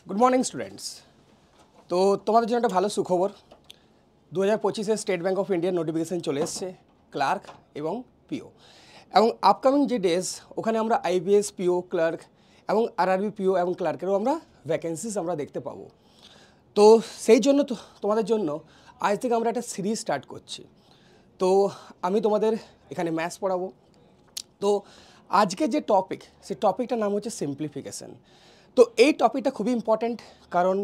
Good morning students. তো তোমাদের জন্য একটা ভালো সুখবর, 2025-এ স্টেট ব্যাঙ্ক অফ ইন্ডিয়ার নোটিফিকেশান চলে এসছে ক্লার্ক এবং পিও, এবং আপকামিং যে ডেজ ওখানে আমরা আইবিএস পিও ক্লার্ক এবং আরআরবি পিও এবং ক্লার্কেরও আমরা ভ্যাকেন্সিস আমরা দেখতে পাবো। তো সেই জন্য তোমাদের জন্য আজ থেকে আমরা একটা সিরিজ স্টার্ট করছি। তো আমি তোমাদের এখানে ম্যাথস পড়াবো। তো আজকে যে টপিক, সেই টপিকটার নাম হচ্ছে সিম্পলিফিকেশন। তো এই টপিকটা খুবই ইম্পর্ট্যান্ট, কারণ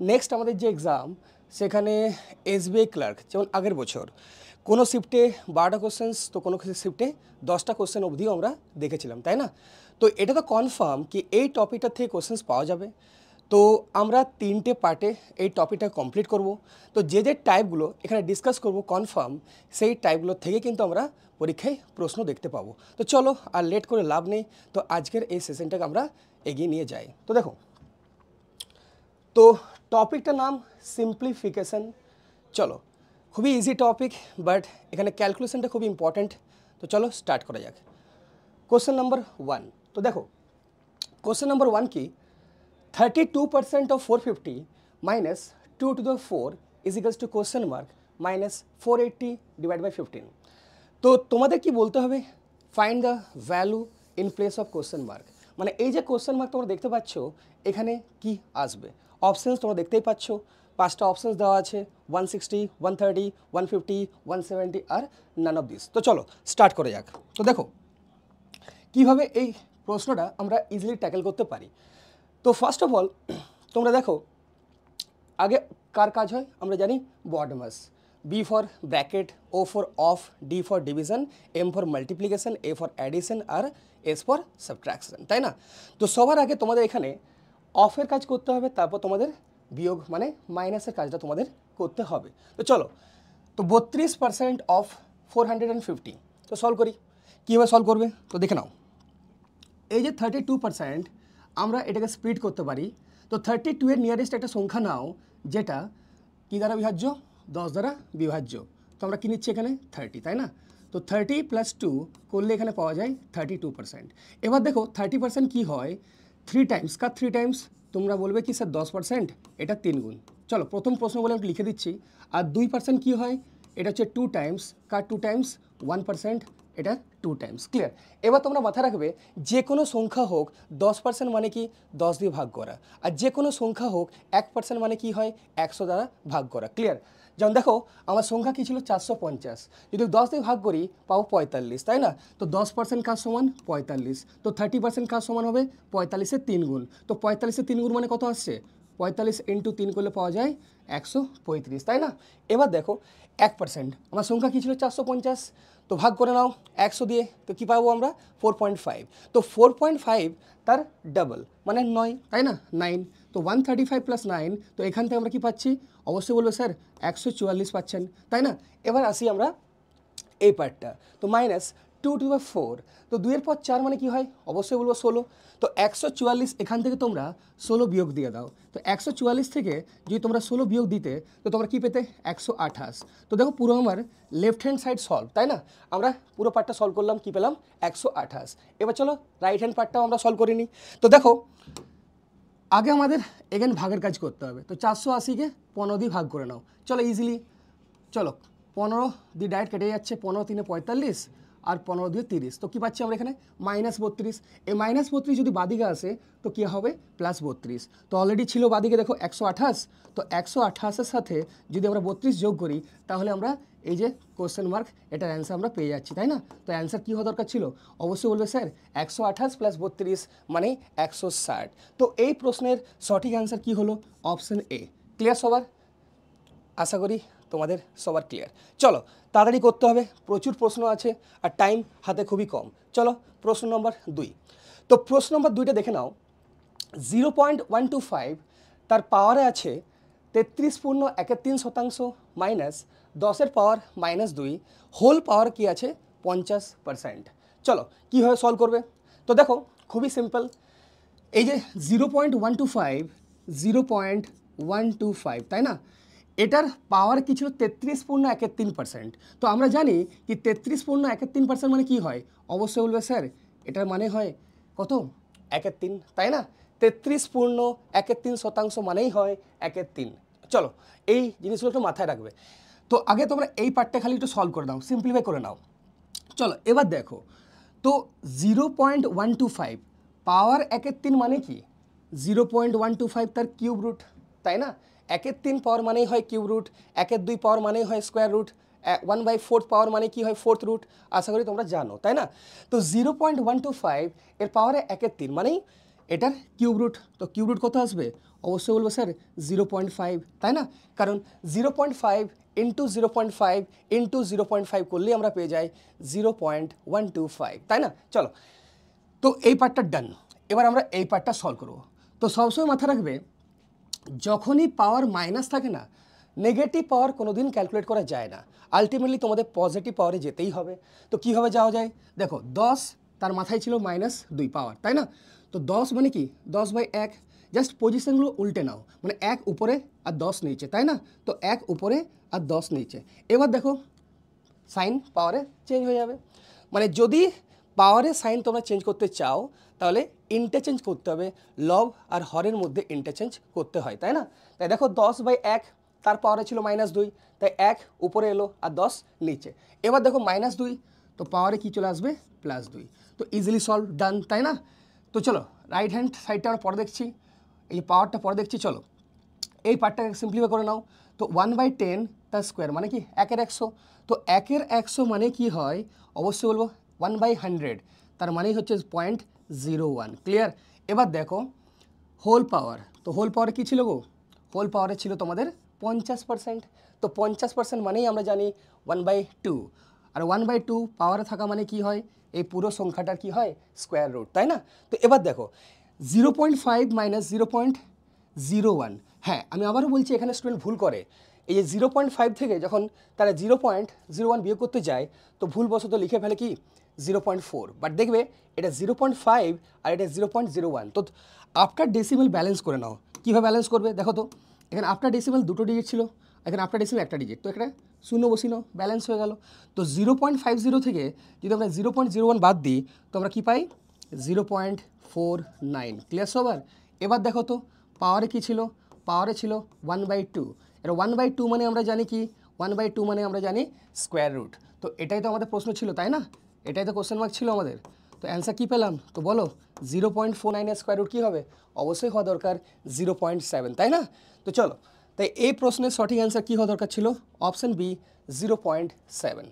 নেক্সট আমাদের যে এক্সাম সেখানে এসবিআই ক্লার্ক, যেমন আগের বছর কোনো শিফটে 12টা কোশ্চেন্স, তো কোনো শিফটে 10টা কোশ্চেন অবধিও আমরা দেখেছিলাম, তাই না? তো এটা তো কনফার্ম কি এই টপিকটার থেকে কোশ্চেন্স পাওয়া যাবে। তো আমরা 3টে পার্টে এই টপিকটা কমপ্লিট করব। তো যে যে টাইপগুলো এখানে ডিসকাস করব কনফার্ম, সেই টাইপগুলো থেকে কিন্তু আমরা পরীক্ষায় প্রশ্ন দেখতে পাবো। তো চলো আর লেট করে লাভ নেই, তো আজকের এই সেশনটাকে আমরা এগিয়ে নিয়ে যাই। তো দেখো, তো টপিকটার নাম সিম্পলিফিকেশন। চলো, খুবই ইজি টপিক, বাট এখানে ক্যালকুলেশনটা খুবই ইম্পর্ট্যান্ট। তো চলো স্টার্ট করা যাক। Question number 1। তো দেখো, কোশ্চেন নাম্বার 1 কি, 32% of 450 minus 2 to the 4 is equals to question mark minus 480 divided by 15। তো তোমাদের কি বলতে হবে, find the value in place of question mark. মানে এই যে কোশ্চেন মার্ক তোমরা দেখতে পাচ্ছ, এখানে কি আসবে? অপশানস তোমরা দেখতেই পাচ্ছ, 5টা অপশানস দেওয়া আছে, 160, 130, 150, 170 আর নান অফ দিস। তো চলো স্টার্ট করে যাক। তো দেখো কিভাবে এই প্রশ্নটা আমরা ইজিলি ট্যাকেল করতে পারি। তো ফার্স্ট অফ অল তোমরা দেখো, আগে কার কাজ হয় আমরা জানি, BODMAS. B for bracket, O for of, D for division, M for multiplication, A for addition আর এস ফর সাবট্রাকশন, তাই না? তো সবার আগে তোমাদের এখানে অফের কাজ করতে হবে, তারপর তোমাদের বিয়োগ মানে মাইনাসের কাজটা তোমাদের করতে হবে। তো চলো, তো 32% অফ 450, তো সলভ করি। কীভাবে সলভ করবে তো দেখে নাও। এই যে 32% আমরা এটাকে স্প্লিট করতে পারি। তো 32 এর নিয়ারেস্ট একটা সংখ্যা নাও, যেটা কী দ্বারা বিভাজ্য, 10 দ্বারা বিভাজ্য। তো আমরা কী নিচ্ছি এখানে 30, তাই না? তো 30 + 2 করলে এখানে পাওয়া যায় 32%। এবার দেখো 30% কী হয়, 3 টাইমস। কার 3 টাইমস? তোমরা বলবে কি স্যার 10%, এটা 3 গুণ। চলো প্রথম প্রশ্ন বলে আমি লিখে দিচ্ছি। আর 2% কী হয়, এটা হচ্ছে 2 টাইমস। কার 2 টাইমস? 1%, এটা 2 টাইমস। ক্লিয়ার? এবার তোমরা মাথায় রাখবে, যে কোনো সংখ্যা হোক 10% মানে কি 10 দিয়ে ভাগ করা, আর যে কোনো সংখ্যা হোক 1% মানে কি হয় 100 দ্বারা ভাগ করা। ক্লিয়ার? যেমন দেখো আমার সংখ্যা কী ছিল 450, যদি 10 দিয়ে ভাগ করি পাবো 45, তাই না? তো 10% কাজ সমান 45। তো 30% কাজ সমান হবে 45-এর 3 গুণ। তো 45-এর 3 গুণ মানে কত আসছে, 45 × 3 করলে পাওয়া যায় 135, তাই না? এবার দেখো 1%, আমার সংখ্যা কী ছিল 450, তো ভাগ করে নাও 100 দিয়ে, তো কী পাবো আমরা 4.5। তো 4.5 তার ডাবল মানে 9, তাই না? 9। তো 135 + 9, তো এখান থেকে আমরা কি পাচ্ছি, অবশ্যই বলবো স্যার 144 পাচ্ছেন, তাই না? এবার আসি আমরা এই পার্টটা। তো -2^4, তো 2-এর পর 4 মানে কি হয়, অবশ্যই বলবো 16। তো 144 এখান থেকে তোমরা 16 বিয়োগ দিয়ে দাও। তো 144 থেকে যদি তোমরা 16 বিয়োগ দিতে, তো তোমরা কি পেতে 128। তো দেখো পুরো আমার লেফট হ্যান্ড সাইড সলভ, তাই না? আমরা পুরো পার্টটা সলভ করলাম, কি পেলাম 128। এবার চলো রাইট হ্যান্ড পার্টটাও আমরা সলভ করে নিই। তো দেখো আগে আমাদের এখানে ভাগের কাজ করতে হবে। তো 480-কে 15 দিয়ে ভাগ করে নাও, চলো ইজিলি। চলো 15 দিয়ে ডাইরেক্ট কেটে যাচ্ছে, 15 × 3 = 45 আর 15 দিয়ে 30। তো কী পাচ্ছি আমরা এখানে -32। এই -32 যদি বাদিকে আসে তো কী হবে +32। তো অলরেডি ছিল বাদিকে দেখো 128। তো 128-এর সাথে যদি আমরা 32 যোগ করি, তাহলে আমরা এই যে কোশ্চেন মার্ক এটার অ্যান্সার আমরা পেয়ে যাচ্ছি, তাই না? তো অ্যান্সার কী হওয়া দরকার ছিল, অবশ্যই বলবে স্যার 128 + 32 মানে 160। তো এই প্রশ্নের সঠিক অ্যান্সার কী হলো, অপশন এ। ক্লিয়ার সবার? আশা করি তোমাদের সবার ক্লিয়ার। চলো তাড়াতাড়ি করতে হবে, প্রচুর প্রশ্ন আছে আর টাইম হাতে খুবই কম। চলো প্রশ্ন নম্বর 2। তো প্রশ্ন নম্বর 2টা দেখে নাও। 0.125 তার পাওয়ারে আছে 33.13% মাইনাস 10-এর পাওয়ার -2 হোল পাওয়ার কি আছে 50%। চলো কীভাবে সলভ করবে, তো দেখো খুবই সিম্পল। এই যে 0.125, 0.125, তাই না? এটার পাওয়ার কি ছিল 33.13%। তো আমরা জানি কি 33.13% মানে কি হয়, অবশ্যই বলবে স্যার এটার মানে হয় কত একের 3, তাই না? 33.13% মানেই হয় একের 3। চলো এই জিনিসগুলো একটু মাথায় রাখবে। তো আগে তোমরা এই পার্টটা খালি একটু সলভ করে নাও, সিম্পলিফাই করে নাও। চলো এবার দেখো, তো 0.125 পাওয়ার একের 3 মানে কি? 0.125 তার কিউব রুট, তাই না? একের 3 পাওয়ার মানেই হয় কিউব রুট, একের 2 পাওয়ার মানেই হয় স্কোয়ার রুট, 1/4 পাওয়ার মানে কি হয় ফোর্থ রুট। আশা করি তোমরা জানো, তাই না? তো 0.125 এর পাওয়ারে একের 3 মানেই এটার কিউব রুট। তো কিউব রুট কত আসবে? অবশ্যই বলবো স্যার 0.5, তাই না? কারণ 0.5 ইন্টু 0.5 ইন্টু 0.5 করলেই আমরা পেয়ে যাই 0.125, তাই না? চলো, তো এই পার্টটা ডান। এবার আমরা এই পার্টটা সলভ করব। তো সবসময় মাথা রাখবে, যখনই পাওয়ার মাইনাস থাকে না, নেগেটিভ পাওয়ার কোনোদিন ক্যালকুলেট করা যায় না, আলটিমেটলি তোমাদের পজিটিভ পাওয়ারে যেতেই হবে। তো কীভাবে যাওয়া যায়? দেখো 10 তার মাথায় ছিল -2 পাওয়ার, তাই না? তো 10 মানে কি 10/1, জাস্ট পজিশনগুলো উল্টে নাও, মানে 1 উপরে আর 10 নিচে, তাই না? তো 1 উপরে আর 10 নিচে। এবার দেখো সাইন পাওয়ারে চেঞ্জ হয়ে যাবে। মানে যদি পাওয়ারে সাইন তোমরা চেঞ্জ করতে চাও তাহলে ইন্টারচেঞ্জ করতে হবে, লব আর হরের মধ্যে ইন্টারচেঞ্জ করতে হয়, তাই না? তাই দেখো 10/1 তার পাওয়ারে ছিল -2, তাই 1 উপরে এলো আর 10 নিচে। এবার দেখো -2, তো পাওয়ারে কি চলে আসবে? +2। তো ইজিলি সলভ, ডান, তাই না? তো চলো রাইট হ্যান্ড সাইডটা আমরা পরে দেখছি, এই পাওয়ারটা পরে দেখছি। চলো এই পার্টটাকে সিম্পলিফাই করে নাও। তো 1/10 তার স্কোয়ার মানে কি 1 এর 100। তো 1 এর 100 মানে কি হয়? অবশ্যই বলবো 1/100, তার মানেই হচ্ছে 0.01। ক্লিয়ার? এবার দেখো হোল পাওয়ার, তো হোল পাওয়ারে কী ছিল গো? হোল পাওয়ারে ছিল তোমাদের 50%। তো 50% মানেই আমরা জানি 1/2, আর 1/2 পাওয়ারে থাকা মানে কি হয়? এই পুরো সংখ্যাটার কি হয়? স্কোয়ার রুট, তাই না? তো এবার দেখো 0.5 - 0.01। হ্যাঁ, আমি আবারও বলছি, এখানে স্টুডেন্ট ভুল করে। এই যে 0.5 থেকে যখন তারা 0.01 বিয়োগ করতে যায়, তো ভুলবশত লিখে ফেলে কি 0.4, বাট দেখবে এটা 0.5 আর এটা 0.01। তো আফটার ডেসিমেল ব্যালেন্স করে নাও। কীভাবে ব্যালেন্স করবে দেখো তো, এখানে আফটার ডেসিমেল 2টো ডিজিট ছিল, এখানে আফটার ডেসিমেল 1টা ডিজিট, তো এখানে 0 বসিয়ে নাও, ব্যালেন্স হয়ে গেল। তো 0.50 থেকে যদি আমরা 0.01 বাদ দিই, তো আমরা কী পাই? 0.49। ক্লিয়ার সবার? এবার দেখো তো পাওয়ারে কী ছিল? পাওয়ারে ছিল 1/2। এটা 1/2 মানে আমরা জানি কি? 1/2 মানে আমরা জানি স্কোয়ার রুট। তো এটাই তো আমাদের প্রশ্ন ছিল, তাই না? এটাই তো কোশ্চেন মার্ক ছিল আমাদের। তো অ্যান্সার কী পেলাম? তো বলো 0.49 এর স্কোয়ার রুট কী হবে? অবশ্যই হওয়া দরকার 0.7, তাই না? তো চলো, তাই এই প্রশ্নের সঠিক অ্যান্সার কী হওয়া দরকার ছিল? Option B 0.7।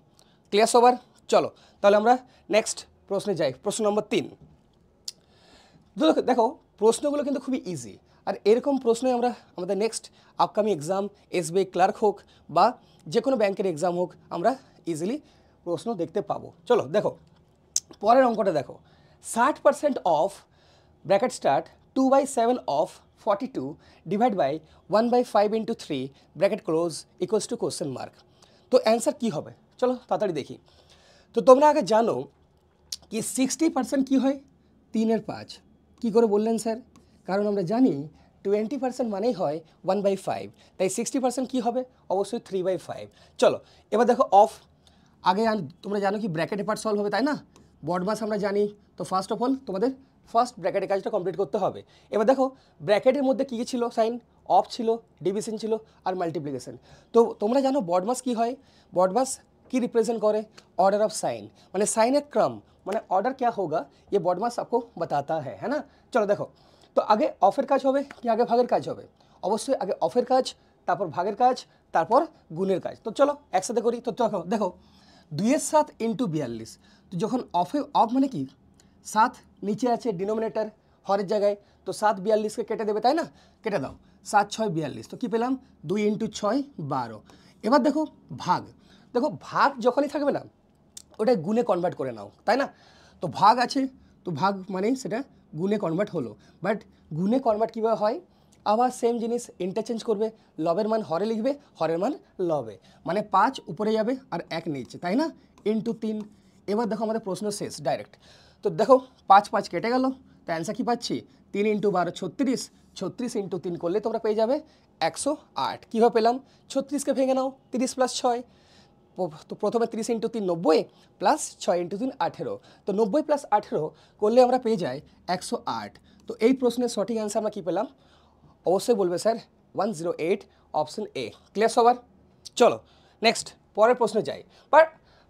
ক্লিয়ার সবার? চলো তাহলে আমরা নেক্সট প্রশ্নে যাই, প্রশ্ন নম্বর 3। দেখো প্রশ্নগুলো কিন্তু খুবই ইজি, আর এরকম প্রশ্নই আমরা আমাদের next upcoming exam, SBI clerk হোক বা যে কোনো ব্যাংকের এক্সাম হোক, আমরা ইজিলি প্রশ্ন দেখতে পাবো। চলো দেখো পরের অঙ্কটা দেখো, 60% of bracket start 2/7 of 42 divide by 1/5 × 3 bracket close equals to question mark. তো অ্যান্সার কী হবে? চলো তাড়াতাড়ি দেখি। তো তোমরা আগে জানো কি 60% কী হয়? 3 এর 5। কী করে বললেন স্যার? কারণ আমরা জানি 20% মানেই হয় 1/5, তাই 60% কী হবে? অবশ্যই 3/5। চলো এবার দেখো অফ, আগে তোমরা জানো কি ব্র্যাকেটে পার্ট সলভ হবে, তাই না? বড মাস আমরা জানি। তো ফার্স্ট অফ অল তোমাদের ফার্স্ট ব্র্যাকেটের কাজটা কমপ্লিট করতে হবে। এবার দেখো ব্র্যাকেটের মধ্যে কী কী ছিল? সাইন, অফ ছিল, ডিভিশন ছিল আর মাল্টিপ্লিকেশন। তো তোমরা জানো বড মাস কী হয়? বড মাস কি रिप्रेजेंट करे? ऑर्डर ऑफ साइन, माने साइन एक क्रम, माने ऑर्डर क्या होगा ये बॉडमास आपको बताता है ना? चलो देखो, तो आगे ऑफेर काज होबे कि आगे भागेर काज होबे? अवश्य आगे ऑफेर काज, तारपर भागेर काज, तारपर गुणेर काज। तो चलो एकसाथे करी। तो देखो देखो 2/7 × 42, तो যখন অফে অফ মানে কি 7 নিচে আছে ডিনোমিনেটর হরের জায়গায়, তো 7 42কে কেটে দেবে, তাই না? কেটে দাও, 7 6 42, তো কী পেলাম? 2 × 6 12। এবার দেখো ভাগ, দেখো ভাগ যখনই থাকবে না ওটা গুণে কনভার্ট করে নাও, তাই না? তো ভাগ আছে, তো ভাগ মানেই সেটা গুণে কনভার্ট হলো, বাট গুণে কনভার্ট কীভাবে হয়? আবার সেম জিনিস ইন্টারচেঞ্জ করবে, লবের মান হরে লিখবে, হরের মান লবে, মানে 5 উপরে যাবে আর 1 নিচে, তাই না? × 3। এবার দেখো আমাদের প্রশ্ন শেষ ডাইরেক্ট। তো দেখো 5 5 কেটে গেল, তো অ্যান্সার কী পাচ্ছি? 3 × 12 36, 36 × 3 করলে তোমরা পেয়ে যাবে 108। কীভাবে পেলাম? 36কে ভেঙে নাও, 30 + 6 তো প্রথমে 30 ইন্টু 3 90 প্লাস 6 ইন্টু 3 18, তো 90 প্লাস 18 করলে আমরা পেয়ে যাই 108। তো এই প্রশ্নের সঠিক অ্যান্সার আমরা কী পেলাম? অবশ্যই বলবে স্যার 108 অপশন এ। ক্লিয়ার সবার? চলো নেক্সট পরের প্রশ্নে যাই।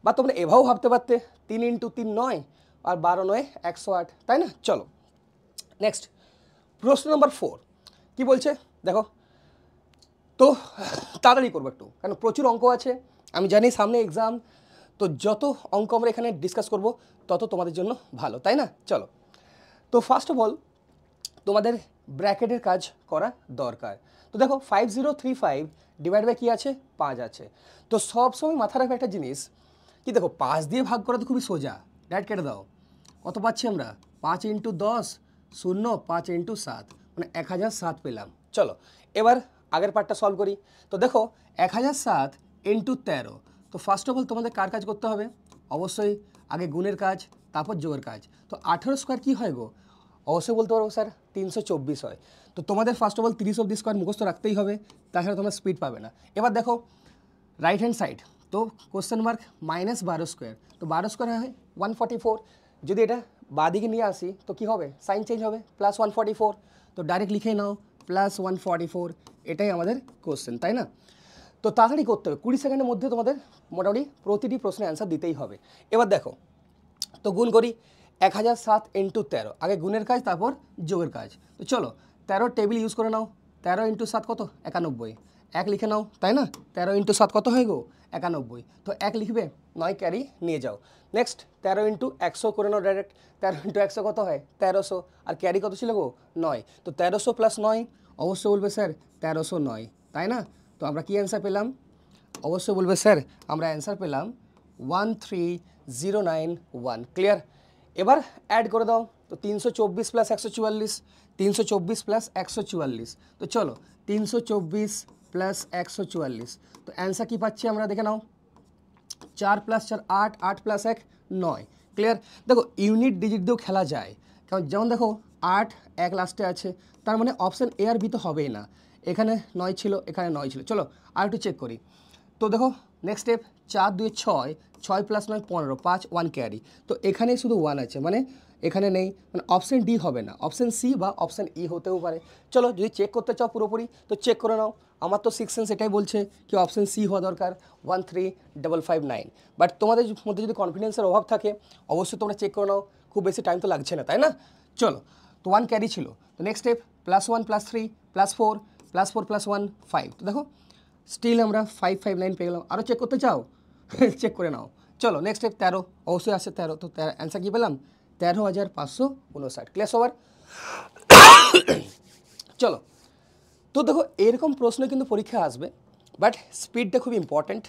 বা তোমরা এভাবেও ভাবতে পারতে 3 ইন্টু 3 9 আর 12 9 108, তাই না? চলো নেক্সট প্রশ্ন নম্বর 4 কি বলছে দেখো। তো তাড়াতাড়ি করবো একটু, কারণ প্রচুর অঙ্ক আছে, আমি জানি সামনে এক্সাম, তো যত অঙ্ক আমরা এখানে ডিসকাস করব তত তোমাদের জন্য ভালো, তাই না? চলো, তো ফার্স্ট অফ অল তোমাদের ব্র্যাকেটের কাজ করা দরকার। তো দেখো 5035 ডিভাইড বাই কী আছে? 5 আছে। তো সবসময় মাথা রাখবে একটা জিনিস কি, দেখো 5 দিয়ে ভাগ করা তো খুবই সোজা, ডাইরেক্ট কেটে দাও। কত পাচ্ছি আমরা? 5 ইন্টু 10 শূন্য, 5 ইন্টু 7 মানে 1007 পেলাম। চলো এবার আগের পার্টটা সলভ করি। তো দেখো 1007 ইন্টু 13, তো ফার্স্ট অফ অল তোমাদের কার কাজ করতে হবে? অবশ্যই আগে গুণের কাজ, তারপর যোগের কাজ। তো 18 স্কোয়ার কী হয় গো? অবশ্যই বলতে পারবো স্যার 324 হয়। তো তোমাদের ফার্স্ট অফ অল 30 অব্দি স্কোয়ার মুখস্থ রাখতেই হবে, তাছাড়া তোমরা স্পিড পাবে না। এবার দেখো রাইট হ্যান্ড সাইড, তো কোশ্চেন মার্ক -12 স্কোয়ার, তো 12 স্কোয়ার হয় 144। যদি এটা বাদিকে নিয়ে আসি তো কি হবে? সাইন চেঞ্জ হবে, প্লাস 144। তো ডাইরেক্ট লিখে নাও প্লাস 144, এটাই আমাদের কোশ্চেন, তাই না? তো তাড়াতাড়ি করতে হবে, 20 সেকেন্ডের মধ্যে তোমাদের মোটামুটি প্রতিটি প্রশ্নের অ্যান্সার দিতেই হবে। এবার দেখো তো গুণ করি 1007 ইন্টু 13, আগে গুণের কাজ তারপর যোগের কাজ। তো চলো 13 টেবিল ইউজ করে নাও, 13 ইন্টু 7 কত? 91, 1 লিখে নাও, তাই না? 13 ইন্টু 7 কত হয়ে গো? 91, তো 1 লিখবে, 9 ক্যারি নিয়ে যাও। নেক্সট 13 ইন্টু 100 করে নাও ডাইরেক্ট, 13 ইন্টু 100 কত হয়? 1300, আর ক্যারি কত ছিল গো? 9, তো 1300 প্লাস 9, অবশ্যই বলবে স্যার 1309, তাই না? তো আমরা কি অ্যান্সার পেলাম? অবশ্যই বলবে স্যার আমরা অ্যান্সার পেলাম 13091। ক্লিয়ার? এবার অ্যাড করে দাও, তো 324 প্লাস 144, 324 প্লাস 144, তো চলো 324 প্লাস 144, তো অ্যান্সার কী পাচ্ছি আমরা দেখে নাও, 4 প্লাস 4 8, 8 প্লাস 1 9। ক্লিয়ার? দেখো ইউনিট ডিজিট দিয়েও খেলা যায়, কারণ যেমন দেখো 8 1 লাস্টে আছে, তার মানে অপশান এ আর বি তো হবেই না, এখানে 9 ছিল, এখানে 9 ছিল। চলো আর একটু চেক করি। তো দেখো নেক্সট স্টেপ 4 2 6, 6 প্লাস 9 15, 5 1 ক্যারি, তো এখানে শুধু 1 আছে, মানে এখানে নেই, মানে অপশান ডি হবে না, অপশান সি বা অপশান ই হতেও পারে। চলো যদি চেক করতে চাও পুরোপুরি তো চেক করে নাও, আমার তো সিক্স সেন্স এটাই বলছে কি অপশান সি হওয়া দরকার 13559। বাট তোমাদের মধ্যে যদি কনফিডেন্সের অভাব থাকে অবশ্যই তোমরা চেক করে নাও, খুব বেশি টাইম তো লাগছে না, তাই না? চলো তো 1 ক্যারি ছিল, তো নেক্সট স্টেপ +1 +3 +4 +4 +1 5, তো দেখো স্টিল আমরা 559 পেয়ে গেলাম। আরও চেক করতে চাও চেক করে নাও। চলো নেক্সট স্টেপ 13, অবশ্যই আসছে 13, তো অ্যান্সার কী পেলাম? 13,559। ক্লিয়ার সবার? চলো তো দেখো এরকম প্রশ্ন কিন্তু পরীক্ষায় আসবে, বাট স্পিডটা খুব ইম্পর্ট্যান্ট,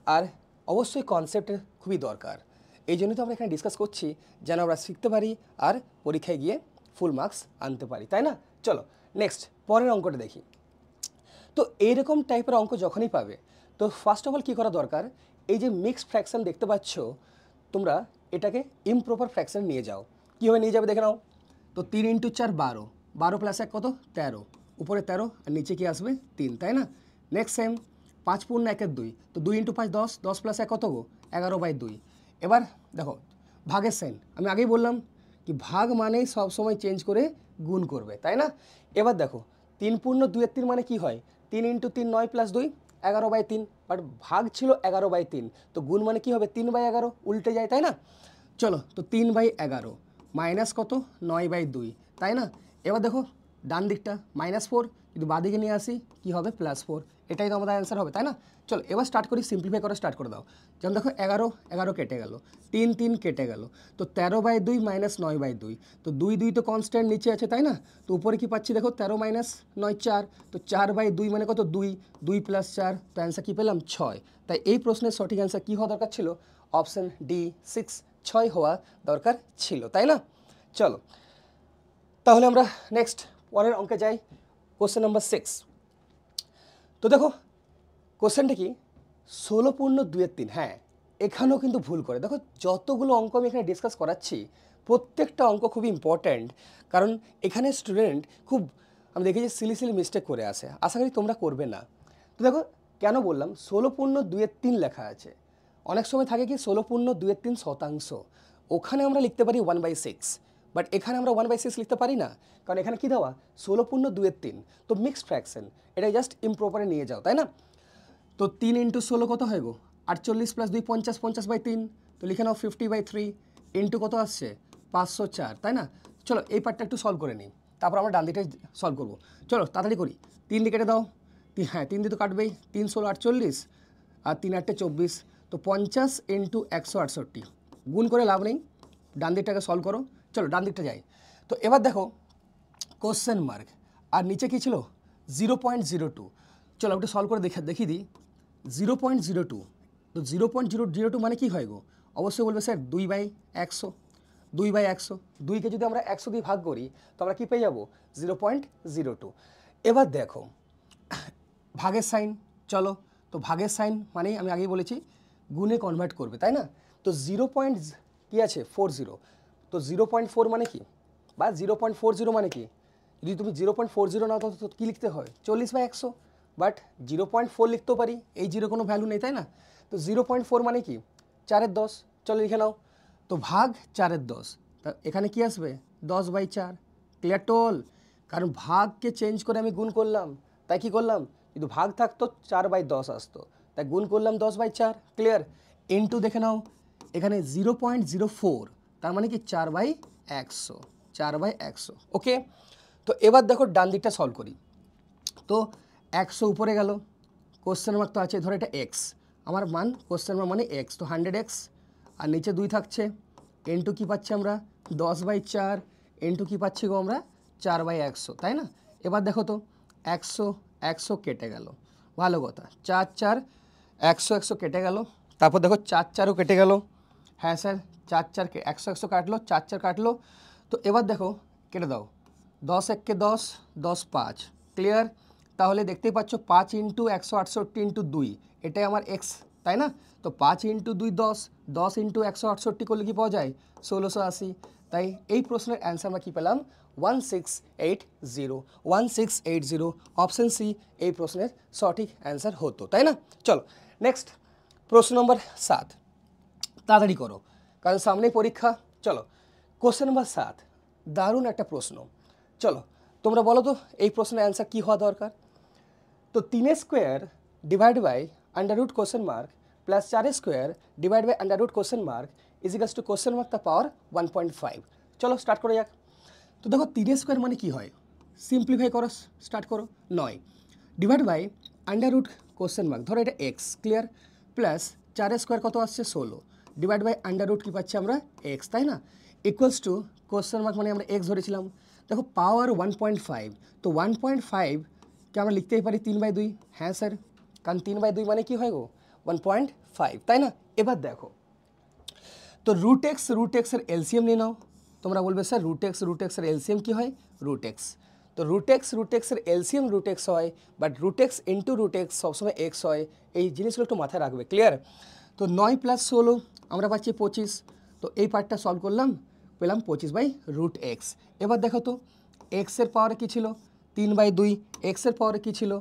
আর অবশ্যই কনসেপ্টের খুবই দরকার। এই জন্য তো আমরা এখানে ডিসকাস করছি, যেন আমরা শিখতে পারি আর পরীক্ষায় গিয়ে ফুল মার্কস আনতে পারি, তাই না? চলো নেক্সট পরের অঙ্কটা দেখি। তো এইরকম টাইপের অঙ্ক যখনই পাবে তো ফার্স্ট অফ অল কী করা দরকার, এই যে মিক্সড ফ্র্যাকশন দেখতে পাচ্ছ তোমরা, এটাকে ইমপ্রপার ফ্র্যাকশন নিয়ে যাও। কীভাবে নিয়ে যাবে দেখে নাও। তো 3 ইন্টু 4 12, 12 প্লাস 1 কত? 13, উপরে 13 আর নিচে কি আসবে? 3, তাই না? নেক্সট সেম 5 পূর্ণ 1 2, তো 2 ইন্টু 5 10, 10 প্লাস 1 কত গো? 11/2। এবার দেখো ভাগের সাইন, আমি আগেই বললাম কি ভাগ মানেই সবসময় চেঞ্জ করে গুণ করবে, তাই না? এবার দেখো 3 পূর্ণ 2 3 মানে কি হয়? 3 ইন্টু 3 9 প্লাস 2 11/3, বাট ভাগ ছিল 11/3, তো গুণ মানে কি হবে? 3/11, উল্টে যায়, তাই না? চলো তো 3/11 মাইনাস কত? 9/2, তাই না? এবার দেখো ডান দিকটা -4, যদি বাদিকে নিয়ে আসি কি হবে? +4, এটাই তো আমাদের অ্যান্সার হবে, তাই না? চলো এবার স্টার্ট করি, সিম্পলিফাই করা স্টার্ট করে দাও। যেমন দেখো 11 11 কেটে গেল, 3 3 কেটে গেল, তো 13/2 মাইনাস 9/2, তো 2 2 তো কনস্ট্যান্ট নিচে আছে, তাই না? তো উপরে কি পাচ্ছি দেখো 13 মাইনাস 9 4, তো 4/2 মানে কত? 2, 2 প্লাস 4, তো অ্যান্সার কী পেলাম? 6। তাই এই প্রশ্নের সঠিক অ্যান্সার কী হওয়া দরকার ছিল? অপশান ডি 6, 6 হওয়া দরকার ছিল, তাই না? চলো তাহলে আমরা নেক্সট পরের অঙ্কে যাই, কোশ্চেন নাম্বার 6। তো দেখো কোশ্চেনটা কি? 16 পূর্ণ 2 3, হ্যাঁ এখানেও কিন্তু ভুল করে। দেখো যতগুলো অঙ্ক আমি এখানে ডিসকাস করাচ্ছি প্রত্যেকটা অঙ্ক খুবই ইম্পর্ট্যান্ট, কারণ এখানে স্টুডেন্ট খুব আমি দেখেছি সিলি মিস্টেক করে আসে, আশা করি তোমরা করবে না। তো দেখো কেন বললাম 16 পূর্ণ 2 3 লেখা আছে, অনেক সময় থাকে কি 16.2-3 ওখানে আমরা লিখতে পারি 1/6, বাট এখানে আমরা 1/6 লিখতে পারি না, কারণ এখানে কি দেওয়া 16.2-3, তো মিক্সড ফ্র্যাকশন, এটা জাস্ট ইমপ্রপারে নিয়ে যাও, তাই না? তো 3 × 16 কত হয় গো? 48 + 2 50, 50/3, তো লিখে নাও 50/3 ইন্টু কত আসছে 504, তাই না? চলো এই পার্টটা একটু সলভ করে নিই, তারপর আমরা ডান দিকটাই সলভ করবো। চলো তাড়াতাড়ি করি। 3 দিয়ে কেটে দাও, হ্যাঁ 3 দিয়ে তো কাটবেই, 3 × 16 48 আর 3 × 8 = 24, তো 50 × 168, গুণ করে লাভ নেই, ডান দিকটাকে সলভ করো। চলো ডান দিকটা যাই। তো এবার দেখো কোশ্চেন মার্ক আর নিচে কী ছিল 0.02, চলো একটু সলভ করে দেখিয়ে দিই। 0.02, তো 0.002 মানে কি হয় গো? অবশ্যই বলবে স্যার 2/100, 2/100, 2কে যদি আমরা 100 দিয়ে ভাগ করি তো আমরা কী পেয়ে যাবো 0.02। এবার দেখো ভাগের সাইন, চলো তো ভাগের সাইন মানেই আমি আগেই বলেছি গুণে কনভার্ট করবে, তাই না? তো 0. কি আছে 40, তো 0.4 মানে কি, বা 0.40 মানে কি? যদি তুমি 0.40 নাও তো কী লিখতে হয় 40/100, বাট 0.4 লিখতেও পারি, এই জিরো কোনো ভ্যালু নেই, তাই না? তো 0.4 মানে কি 4/10, চলো লিখে নাও। তো ভাগ 4/10, তা এখানে কি আসবে 10/4, ক্লিয়ার টোল? কারণ ভাগকে চেঞ্জ করে আমি গুণ করলাম, তাই কি করলাম, যদি ভাগ থাকতো 4/10 আসতো, তাই গুণ করলাম 10/4, ক্লিয়ার? ইন্টু দেখে নাও এখানে 0.04, তার মানে কি 4/100, 4/100, ওকে। তো এবার দেখো ডান দিকটা সলভ করি। তো 100 উপরে গেল, কোশ্চেন মার্ক তো আছে, ধরো এটা এক্স, আমার মান কোশ্চেন মার্ক মানে এক্স, তো 100x, আর নিচে 2 থাকছে, ইন্টু কী পাচ্ছি আমরা 10/4, ইন্টু কী পাচ্ছি গো আমরা 4/100, তাই না? এবার দেখো তো 100 100 কেটে গেল, ভালো কথা, 4 4 100 100 কেটে গেল, তারপর দেখো 4 4ও কেটে গেল, হ্যাঁ স্যার 4 4 100 100 কাটলো, 4 4 কাটলো। তো এবার দেখো কেটে দাও, 10 1 কে 10, 10 5, ক্লিয়ার? তাহলে দেখতেই পাচ্ছ 5 × 168 × 2, এটাই আমার এক্স, তাই না? তো 5 × 2 10, 10 × 168 করলে কি পাওয়া যায় 1680, তাই এই প্রশ্নের অ্যান্সার আমরা কী পেলাম 1680, 1680, অপশন সি এই প্রশ্নের সঠিক অ্যান্সার হতো, তাই না? চলো নেক্সট প্রশ্ন নম্বর 7, তাড়াতাড়ি করো কারণ সামনেই পরীক্ষা। চলো কোশ্চেন নম্বর 7, দারুণ একটা প্রশ্ন। চলো তোমরা বলো তো এই প্রশ্নের অ্যান্সার কী হওয়া দরকার। তো 3² divide by under root question mark plus 4² divide by under root question mark equals to question mark the power 1.5। চলো স্টার্ট করে যাক। তো দেখো 3² মানে কি হয়, সিম্পলিফাই করো, স্টার্ট করো, 9 divide by under root question mark, ধরো এটা এক্স, ক্লিয়ার, প্লাস 4² কত আসছে 16 ডিভাইড বাই আন্ডাররুট কী পাচ্ছি আমরা এক্স, তাই না? ইকুয়ালস টু কোশ্চেন মার্ক মানে আমরা এক্স ধরেছিলাম, দেখো পাওয়ার 1.5, তো 1.5কে আমরা লিখতেই পারি 3/2, হ্যাঁ স্যার, কারণ 3/2 মানে কি হয় গো 1.5, তাই না? এবার দেখো তো রুট এক্সের এলসিএম নিয়ে নাও, তোমরা বলবে স্যার রুট এক্সের এলসিএম কী হয় রুট এক্স, তো রুট এক্সের এলসিএম রুট এক্স হয়, but root x into root x সবসময় এক্স হয়, এই জিনিসগুলো একটু মাথায় রাখবে, ক্লিয়ার? তো 9 + 16 আমরা পাচ্ছি 25, তো এই পার্টটা সলভ করলাম, পেলাম 25/√x। এবার দেখো তো এক্সের পাওয়ারে কী ছিল 3/2, এক্সের পাওয়ারে কী ছিল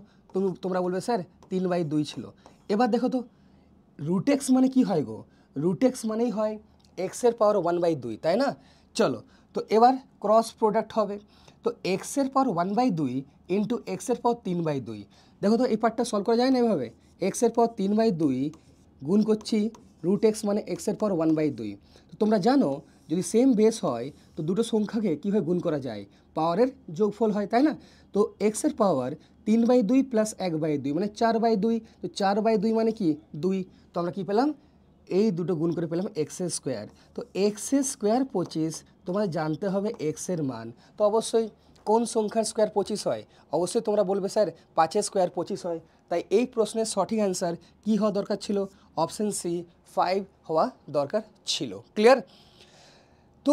তোমরা বলবে স্যার 3/2 ছিল। এবার দেখো তো রুট এক্স মানে কি হয় গো, রুট এক্স মানেই হয় এক্সের পাওয়ার 1/2, তাই না? চলো তো এবার ক্রস প্রোডাক্ট হবে, তো এক্সের পাওয়ার 1/2 ইন্টু এক্সের পাওয়ার 3/2, দেখো তো এই পার্টটা সলভ করা যায় না এভাবে, এক্সের পাওয়ার 3/2 গুণ করছি রুট এক্স মানে এক্সের পাওয়ার 1/2, তো তোমরা জানো যদি সেম বেস হয় তো দুটো সংখ্যাকে কীভাবে গুণ করা যায়, পাওয়ারের যোগফল হয়, তাই না? তো এক্সের পাওয়ার 3/2 প্লাস 1/2 মানে 4/2, তো 4/2 মানে কি 2, তো আমরা কী পেলাম এই দুটো গুণ করে পেলাম এক্সের স্কোয়ার, তো এক্সের স্কোয়ার 25, তোমাদের জানতে হবে এক্সের মান, তো অবশ্যই কোন সংখ্যার স্কোয়ার 25 হয়, অবশ্যই তোমরা বলবে স্যার 5-এর স্কোয়ার 25 হয়, তাই এই প্রশ্নের সঠিক অ্যান্সার কী হওয়া দরকার ছিল অপশন সি 5 হওয়া দরকার ছিল, ক্লিয়ার? তো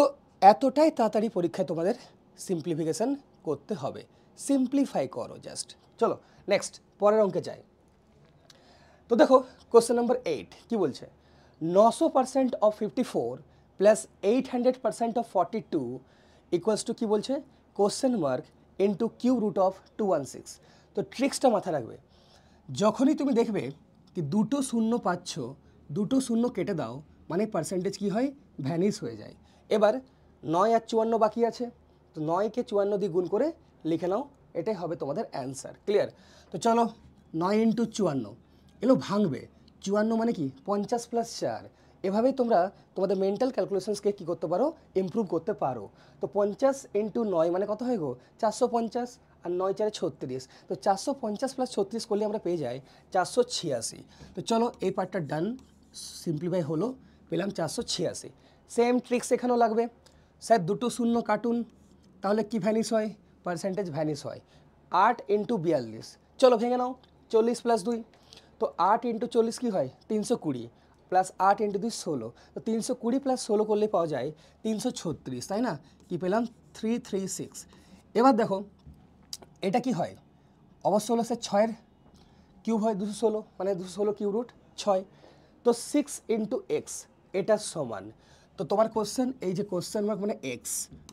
এতটাই তাড়াতাড়ি পরীক্ষায় তোমাদের সিম্পলিফিকেশান করতে হবে, সিম্পলিফাই করো জাস্ট। চলো নেক্সট পরের অঙ্কে যাই। তো দেখো কোশ্চেন নম্বর 8 কি বলছে, 900% of 54 plus 800% of 42 equals to কী বলছে question mark into Q root of 216। তো ট্রিক্সটা মাথায় রাখবে, যখনই তুমি দেখবে কি দুটো শূন্য পাচ্ছ দুটো শূন্য কেটে দাও মানে পার্সেন্টেজ কী হয়, ভ্যানিশ হয়ে যায়। এবার 9 আর 54 বাকি আছে, তো 9কে 54 দিয়ে গুণ করে লিখে নাও, এটাই হবে তোমাদের অ্যান্সার। ক্লিয়ার? তো চলো 9 ইন্টু 54 এগুলো ভাঙবে, 54 মানে কি 50 প্লাস 4। এভাবেই তোমরা তোমাদের মেন্টাল ক্যালকুলেশনসকে কী করতে পারো, ইমপ্রুভ করতে পারো। তো 50 ইন্টু 9 মানে কত হয় গো, 450, আর 9 4 36। তো 450 প্লাস 36 করলে আমরা পেয়ে যাই 486। তো চলো এই পার্টটা ডান, সিম্পলিফাই হলো, পেলাম 486। সেম ট্রিক্স এখানেও লাগবে। স্যার দুটো শূন্য কাটুন, তাহলে কি ভ্যানিশ হয়, পার্সেন্টেজ ভ্যানিশ হয়। 8 ইন্টু 42, চলো ভেঙে নাও, 40 প্লাস 2, তো 8 ইন্টু 40 কী হয় 320, প্লাস 8 ইন্টু 2 16, তো 320 প্লাস 16 করলে পাওয়া যায় 336, তাই না? কি পেলাম 336। এবার দেখো এটা কি হয়, অবশ্য হলো স্যার 6-এর কিউব হয় 216, মানে 216 কিউব রুট 6। তো 6 ইন্টু এক্স এটা সমান, তো তোমার কোশ্চেন এই যে কোশ্চেন মার্ক মানে এক্স,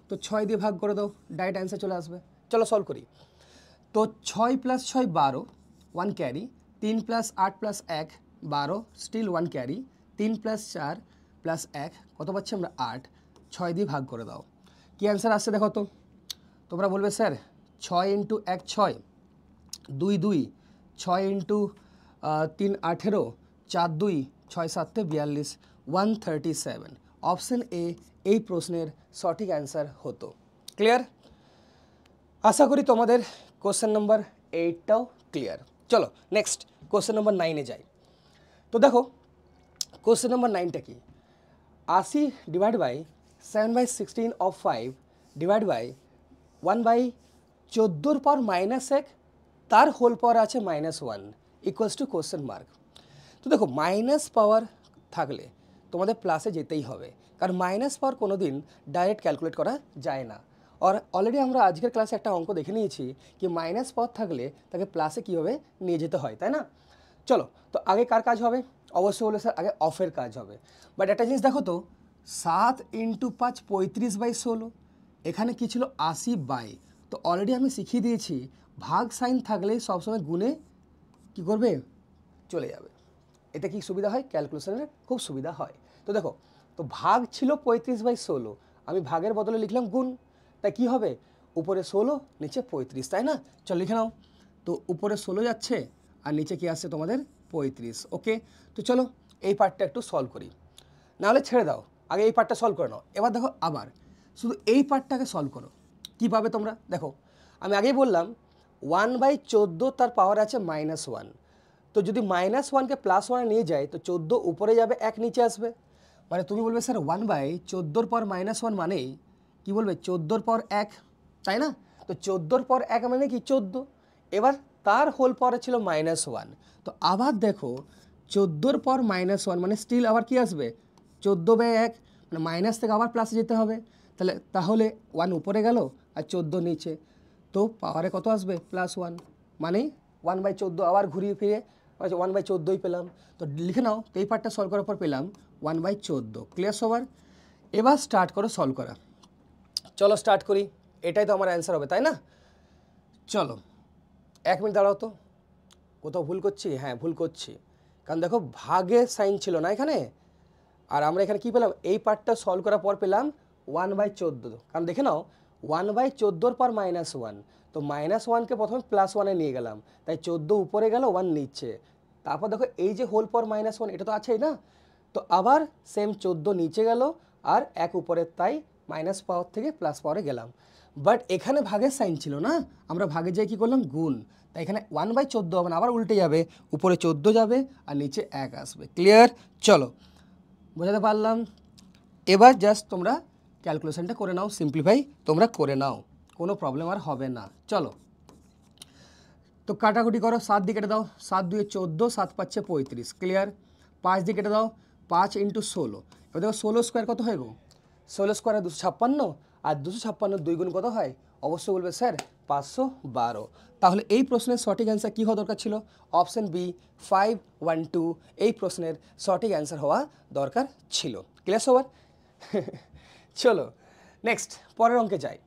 তো 6 দিয়ে ভাগ করে দাও, ডাইরেক্ট অ্যান্সার চলে আসবে। চলো সলভ করি। তো 6 plus 6 12, 1 carry, 3 plus 8 plus 1 12, still 1 carry, 3 plus 4 plus 1 কত পাচ্ছি আমরা 8, 6 দিয়ে ভাগ করে দাও, কি অ্যান্সার আসছে দেখো তো। তোমরা বলবে sir 6 into 1 6, 2 2, 6 into 3 18, 4 2 6 7 42, 137। Option A এই প্রশ্নের সঠিক অ্যান্সার হতো। ক্লিয়ার? আশা করি তোমাদের কোশ্চেন নাম্বার 8টাও ক্লিয়ার। চলো নেক্সট কোশ্চেন নাম্বার 9-এ যাই। তো দেখো কোশ্চেন নাম্বার 9টা কি, 80 divide by 7/16 of 5 divide by 1/14 power -1 তার হোল পাওয়ার আছে -1 ইকুয়ালস টু কোশ্চেন মার্ক। তো দেখো মাইনাস পাওয়ার থাকলে তোমাদের প্লাসে যেতেই হবে, কারণ মাইনাস পাওয়ার কোনো দিন ডাইরেক্ট ক্যালকুলেট করা যায় না। আর অলরেডি আমরা আজকের ক্লাসে একটা অঙ্ক দেখে নিয়েছি কি মাইনাস পাওয়ার থাকলে তাকে প্লাসে কীভাবে নিয়ে যেতে হয়, তাই না? চলো তো আগে কার কাজ হবে, অবশ্যই বলে স্যার আগে অফের কাজ হবে। বাট একটা জিনিস দেখো তো, 7 ইন্টু 5 35/16, এখানে কী ছিল 80 বাই, তো অলরেডি আমি শিখিয়ে দিয়েছি ভাগ সাইন থাকলে সবসময় গুণে কী করবে, চলে যাবে। এতে কি সুবিধা হয়, ক্যালকুলেশনের খুব সুবিধা হয়। তো দেখো তো ভাগ ছিল 35/16, আমি ভাগের বদলে লিখলাম গুণ, তাই কি হবে উপরে 16 নিচে 35, তাই না? চল লিখে নাও। তো উপরে 16 যাচ্ছে আর নিচে কি আসছে তোমাদের 35। ওকে, তো চলো এই পার্টটা একটু সলভ করি, নাহলে ছেড়ে দাও, আগে এই পার্টটা সলভ করে নাও। এবার দেখো আবার শুধু এই পার্টটাকে সলভ করো, কী পাবে তোমরা দেখো। আমি আগেই বললাম 1/14 তার পাওয়ার আছে -1, তো যদি -1কে +1 নিয়ে যায় তো 14 উপরে যাবে 1 নিচে আসবে, মানে তুমি বলবে স্যার 1/14 পাওয়ার -1 মানেই কি বলবে 14 পাওয়ার 1, তাই না? তো 14 পাওয়ার 1 মানে কি 14, এবার তার হোল পাওয়ারে ছিল -1, তো আবার দেখো 14 পাওয়ার -1 মানে স্টিল আবার কি আসবে 14/1, মানে মাইনাস থেকে আবার প্লাসে যেতে হবে, তাহলে 1 উপরে গেল আর 14 নিচে, তো পাওয়ারে কত আসবে +1, মানে 1/14 আবার ঘুরিয়ে ফিরে 1/14ই পেলাম। তো লিখে নাও, তো এই পার্টটা সলভ করার পর পেলাম 1/14। ক্লিয়ার সবার? এবার স্টার্ট করো সলভ করা। চলো স্টার্ট করি, এটাই তো আমার অ্যান্সার হবে, তাই না? চলো 1 মিনিট দাঁড়াও তো, কোথাও ভুল করছি? হ্যাঁ ভুল করছি, কারণ দেখো ভাগের সাইন ছিল না এখানে, আর আমরা এখানে কি পেলাম, এই পার্টটা সলভ করার পর পেলাম 1/14, কারণ দেখে নাও 1/14 পার -1, তো -1কে প্রথমে +1-এ নিয়ে গেলাম, তাই 14 উপরে গেল 1 নিচে, তারপর দেখো এই যে হোল পাওয়ার -1 এটা তো আছেই না, তো আবার সেম 14 নিচে গেল আর 1 উপরে, তাই মাইনাস পাওয়ার থেকে প্লাস পাওয়ারে গেলাম। বাট এখানে ভাগের সাইন ছিল না, আমরা ভাগে যাই কী করলাম গুণ, তাই এখানে 1/14 হবে না, আবার উল্টে যাবে, উপরে 14 যাবে আর নিচে 1 আসবে। ক্লিয়ার? চলো বোঝাতে পারলাম? এবার জাস্ট তোমরা ক্যালকুলেশনটা করে নাও, সিম্পলিফাই তোমরা করে নাও, কোনো প্রবলেম আর হবে না। চলো তো কাটাকুটি করো, 7 দিয়ে কেটে দাও, 7 2 14, 7 5 35। ক্লিয়ার? 5 দিয়ে কেটে দাও, 5 ইন্টু 16, এবার দেখো 16 স্কোয়ার কত হয় গো, 16 স্কোয়ারে 256, আর 256 2 গুণ কত হয়, অবশ্যই বলবে স্যার 512। তাহলে এই প্রশ্নের সঠিক অ্যান্সার কী হওয়া দরকার ছিল, অপশন বি 512 এই প্রশ্নের সঠিক অ্যান্সার হওয়া দরকার ছিল। ক্লিয়ার সবার? চলো নেক্সট পরের অঙ্কে যাই।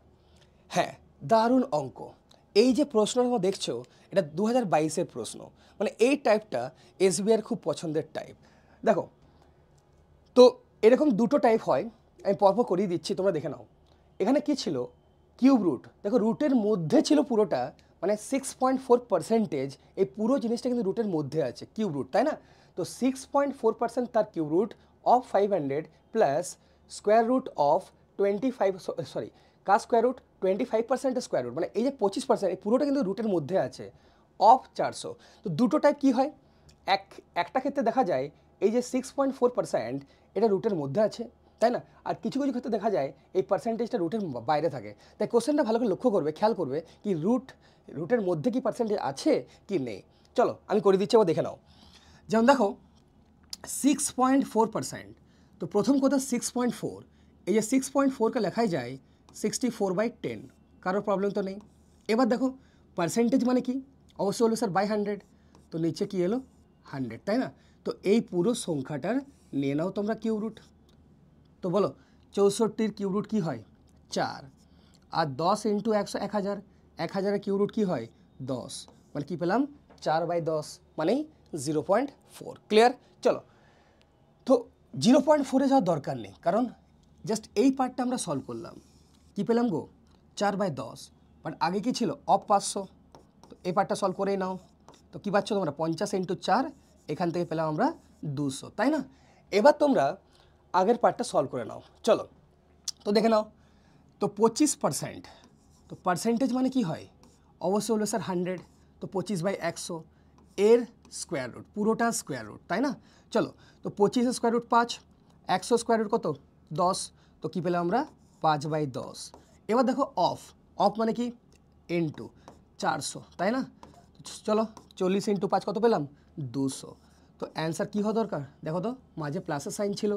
হ্যাঁ দারুণ অঙ্ক, এই যে প্রশ্নটা দেখছো এটা 2022-এর প্রশ্ন, মানে এই টাইপটা SBIর খুব পছন্দের টাইপ। দেখো তো এরকম দুটো টাইপ হয়, আমি পরপর করিয়ে দিচ্ছি, তোমরা দেখে নাও। এখানে কি ছিল, কিউব রুট, দেখো রুটের মধ্যে ছিল পুরোটা, মানে 6.4%, এই পুরো জিনিসটা কিন্তু রুটের মধ্যে আছে, কিউব রুট, তাই না? তো 6.4% তার cube root of 500 plus square root of 25, sorry, কার স্কোয়ার রুট 25% স্কোয়ার রুট, মানে এই যে 25%, এই পুরোটা কিন্তু রুটের মধ্যে আছে, অফ 400। তো দুটো টাইপ কি হয়, একটা ক্ষেত্রে দেখা যায় এই যে 6.4% এটা রুটের মধ্যে আছে, তাই না? আর কিছু কিছু ক্ষেত্রে দেখা যায় এই পার্সেন্টেজটা রুটের বাইরে থাকে। তাই কোশ্চেনটা ভালো করে লক্ষ্য করবে, খেয়াল করবে কি রুটের মধ্যে কি পার্সেন্টেজ আছে কি নেই। চলো আমি করে দিচ্ছি, আবার দেখে নাও। যেমন দেখো 6.4%, তো প্রথম কথা 6.4, এই যে 6.4কে লেখাই যায় 64/10, কারোর প্রবলেম তো নেই। এবার দেখো পার্সেন্টেজ মানে কি, অবশ্যই হলো স্যার বাই 100, তো নিচে কি এলো 100, তাই না? তো এই পুরো সংখ্যাটার নিয়ে নাও তোমরা কিউব রুট। তো বলো 64-র কিউব রুট কী হয় 4, আর 10 ইন্টু 100 1000, 1000-এর কিউব রুট কী হয় 10, মানে কী পেলাম 4/10, মানেই 0.4। ক্লিয়ার? চলো, তো 0.4-এ যাওয়ার দরকার নেই, কারণ জাস্ট এই পার্টটা আমরা সলভ করলাম, কী পেলাম গো 4/10, বাট আগে কি ছিল অফ 500, তো এই পার্টটা সলভ করেই নাও। তো কী পাচ্ছ তোমরা 50 ইন্টু 4, এখান থেকে পেলাম আমরা 200, তাই না? এবার তোমরা আগের পার্টটা সলভ করে নাও। চলো, তো দেখে নাও, তো 25%, তো পার্সেন্টেজ মানে কি হয়, অবশ্যই হলো স্যার 100, তো 25/100 এর স্কোয়ার রুট, পুরোটা স্কোয়ার রুট, তাই না? চলো, তো 25 স্কোয়ার রুট 5, 100 স্কোয়ার রুট কত 10, তো কী পেলাম আমরা 5/10। এবার দেখো অফ মানে কি ইন্টু 400, তাই না? চলো 40 ইন্টু 5 কত পেলাম 200। তো অ্যান্সার কী হওয়া দরকার, দেখো তো মাঝে প্লাসের সাইন ছিল,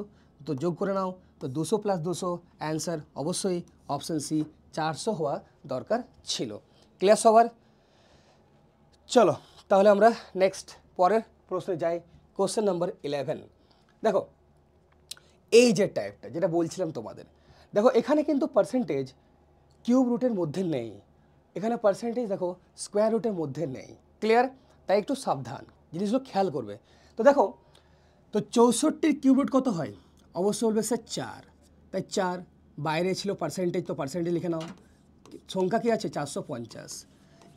তো যোগ করে নাও, তো 200 + 200, অ্যান্সার অবশ্যই অপশান সি 400 হওয়া দরকার ছিল। ক্লিয়ার সবার? চলো তাহলে আমরা নেক্সট পরের প্রশ্নে যাই, কোশ্চেন নাম্বার 11। দেখো এই যে টাইপটা যেটা বলছিলাম তোমাদের, দেখো এখানে কিন্তু পার্সেন্টেজ কিউব রুটের মধ্যে নেই, এখানে পার্সেন্টেজ দেখো স্কোয়ার রুটের মধ্যে নেই। ক্লিয়ার? তাই একটু সাবধান, জিনিসগুলো খেয়াল করবে। তো দেখো, তো 64-র কিউব রুট কত হয়, অবশ্যই বলবে স্যার 4, তাই 4, বাইরে ছিল পার্সেন্টেজ, তো পার্সেন্টেজ লিখে নাও, সংখ্যা কী আছে 450।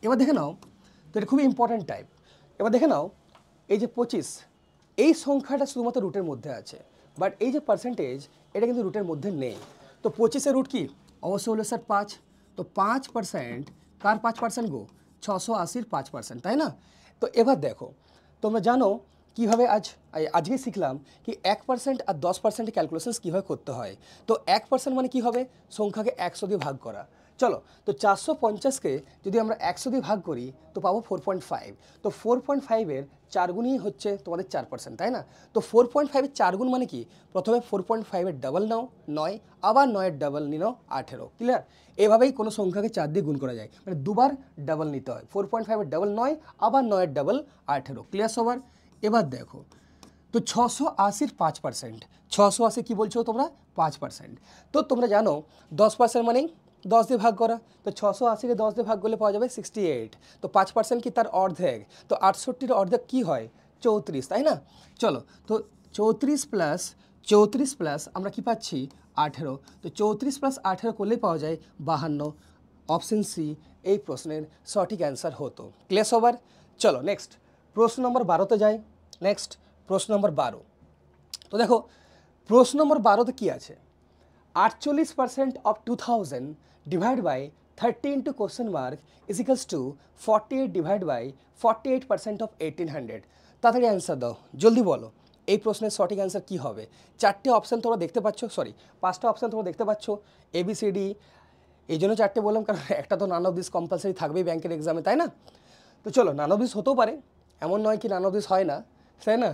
এবার দেখে নাও, তো এটা খুবই ইম্পর্ট্যান্ট টাইপ। এবার দেখে নাও এই যে 25, এই সংখ্যাটা শুধুমাত্র রুটের মধ্যে আছে, বাট এই যে পার্সেন্টেজ এটা কিন্তু রুটের মধ্যে নেই। তো 25-এর রুট কি, অবশ্যই হলো স্যার 5, তো 5%, কার 5% গো 680-র 5%, তাই না? তো এবার দেখো, তোমরা জানো কীভাবে আজকে শিখলাম কি 1% আর 10% ক্যালকুলেশনস কীভাবে করতে হয়। তো 1% মানে কী হবে, সংখ্যাকে 100 দিয়ে ভাগ করা। চলো, তো 450-কে যদি আমরা 100 দিয়ে ভাগ করি তো পাবো 4.5, তো 4.5-এর 4 গুণই হচ্ছে তোমাদের 4%, তাই না? তো 4.5-এর 4 গুণ মানে কি, প্রথমে 4.5-এর ডাবল নাও 9, আবার 9-এর ডাবল নিও 18। ক্লিয়ার? এভাবেই কোনো সংখ্যাকে 4 দিয়ে গুণ করা যায়, মানে দুবার ডাবল নিতে হয়, 4.5-এর ডাবল 9, আবার 9-এর ডাবল 18। ক্লিয়ার সবার? এবার দেখো, তো 680-র 5%, 680 কী বলছো তোমরা 5%, তো তোমরা জানো 10% মানেই 10 দিয়ে ভাগ করা, তো 680-কে 10 দিয়ে ভাগ করলে পাওয়া যাবে 68, তো 5% কি তার অর্ধেক, তো 68-র অর্ধেক কী হয় 34, তাই না? চলো, তো 34 প্লাস আমরা কি পাচ্ছি 18, তো 34 + 18 করলেই পাওয়া যায় 52, অপশন সি এই প্রশ্নের সঠিক অ্যান্সার হতো। ক্লিয়ার সবার? চলো নেক্সট প্রশ্ন নম্বর 12-তে যাই। নেক্সট প্রশ্ন নম্বর 12, তো দেখো প্রশ্ন নম্বর 12-তে কী আছে, 48% of 2000 divide by 30 into question mark is equals to 48 divide by 48% of 1800। তাড়াতাড়ি অ্যান্সার দাও, জলদি বলো এই প্রশ্নের সঠিক অ্যান্সার কী হবে। 4টে অপশান তোমরা দেখতে পাচ্ছ, সরি 5টা অপশান তোমরা দেখতে পাচ্ছ, ABCD, এই জন্য 4টে বললাম কারণ একটা তো নান অফ দিস কম্পালসারি থাকবেই ব্যাংকের এক্সামে, তাই না? তো চলো, নান অফ দিস হতেও পারে, এমন নয় কি নান অফ দিস হয় না, তাই না?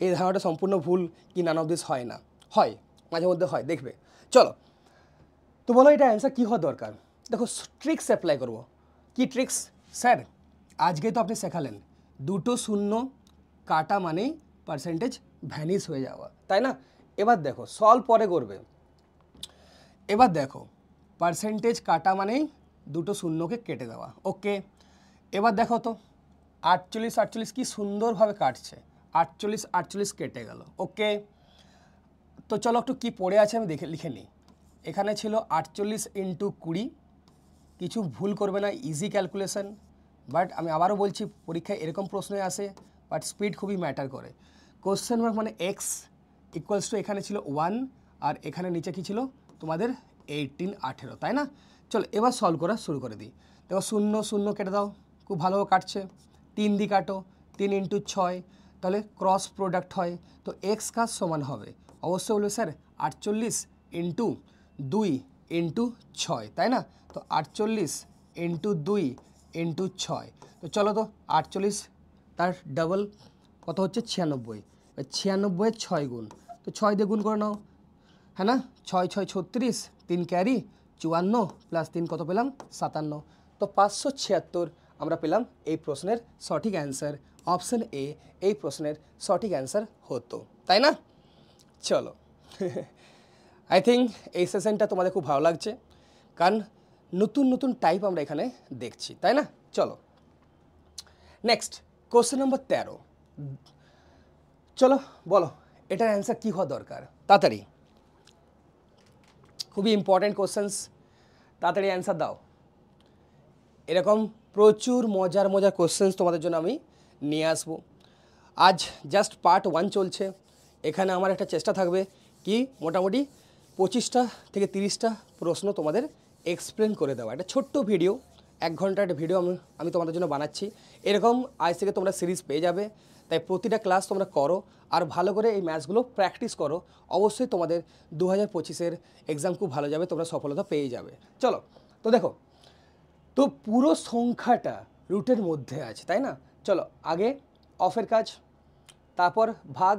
এই ধারণাটা সম্পূর্ণ ভুল কি নান অফ দিস হয় না, হয়, মাঝে মধ্যে হয়, দেখবে। চলো, তো বলো এটা অ্যান্সার কী হওয়া দরকার। দেখো ট্রিক্স অ্যাপ্লাই করব। কি ট্রিক্স স্যার? আজকে তো আপনি শেখালেন দুটো শূন্য কাটা মানে পার্সেন্টেজ ভ্যানিশ হয়ে যাওয়া, তাই না? এবার দেখো সলভ পরে করবে, এবার দেখো পার্সেন্টেজ কাটা মানেই দুটো শূন্যকে কেটে দেওয়া। ওকে, এবার দেখো তো 48 কি সুন্দরভাবে কাটছে, 48 কেটে গেল। ওকে, তো চলো একটু কী পড়ে আছে আমি লিখে নিই। এখানে ছিল 48 ইন্টু 20, কিছু ভুল করবে না, ইজি ক্যালকুলেশন। বাট আমি আবারও বলছি পরীক্ষায় এরকম প্রশ্নই আসে, বাট স্পিড খুবই ম্যাটার করে। কোশ্চেন মার্ক মানে এক্স ইকুয়ালস টু এখানে ছিল 1 আর এখানে নিচে কী ছিল তোমাদের 18 তাই না? চলো এবার সলভ করা শুরু করে দিই। দেখো 0 0 কেটে দাও, খুব ভালোভাবে কাটছে। 3 দিয়ে কাটো, 3 ইন্টু 6, তাহলে ক্রস প্রোডাক্ট হয়। তো এক্স কাজ সমান হবে, অবশ্যই বলবে স্যার 48 ইন্টু 2 ইন্টু 6 তাই না? তো 48 ইন্টু 2 ইন্টু 6, তো চলো তো 48 তার ডাবল কত হচ্ছে 96, 96 6 গুণ, তো 6 দিয়ে গুণ করে নাও, হ্যাঁ না? 6 6 36, 3 ক্যারি 54 প্লাস 3 কত পেলাম 57, তো 576 আমরা পেলাম এই প্রশ্নের সঠিক অ্যান্সার। অপশন এ এই প্রশ্নের সঠিক অ্যান্সার হতো, তাই না? চলো আই থিঙ্ক এই সেশনটা তোমাদের খুব ভালো লাগছে, কারণ নতুন নতুন টাইপ আমরা এখানে দেখছি, তাই না? চলো নেক্সট কোশ্চেন নম্বর 13, চলো বলো এটার অ্যান্সার কী হওয়া দরকার, তাড়াতাড়ি, খুবই ইম্পর্ট্যান্ট কোশ্চেন্স, তাড়াতাড়ি অ্যান্সার দাও। এরকম প্রচুর মজার মজার কোশ্চেন্স তোমাদের জন্য আমি নিয়ে আসবো। আজ জাস্ট পার্ট 1 চলছে, এখানে আমার একটা চেষ্টা থাকবে কি মোটামুটি 25টা থেকে 30টা প্রশ্ন তোমাদের এক্সপ্লেন করে দেওয়া। একটা ছোট্ট ভিডিও, 1 ঘন্টার একটা ভিডিও আমি তোমাদের জন্য বানাচ্ছি। এরকম আজ থেকে তোমরা সিরিজ পেয়ে যাবে, তাই প্রতিটা ক্লাস তোমরা করো আর ভালো করে এই ম্যাথসগুলো প্র্যাকটিস করো। অবশ্যই তোমাদের 2025-এর এক্সাম খুব ভালো যাবে, তোমরা সফলতা পেয়ে যাবে। চলো তো দেখো, তো পুরো সংখ্যাটা রুটের মধ্যে আছে, তাই না? চলো আগে অফের কাজ, তারপর ভাগ,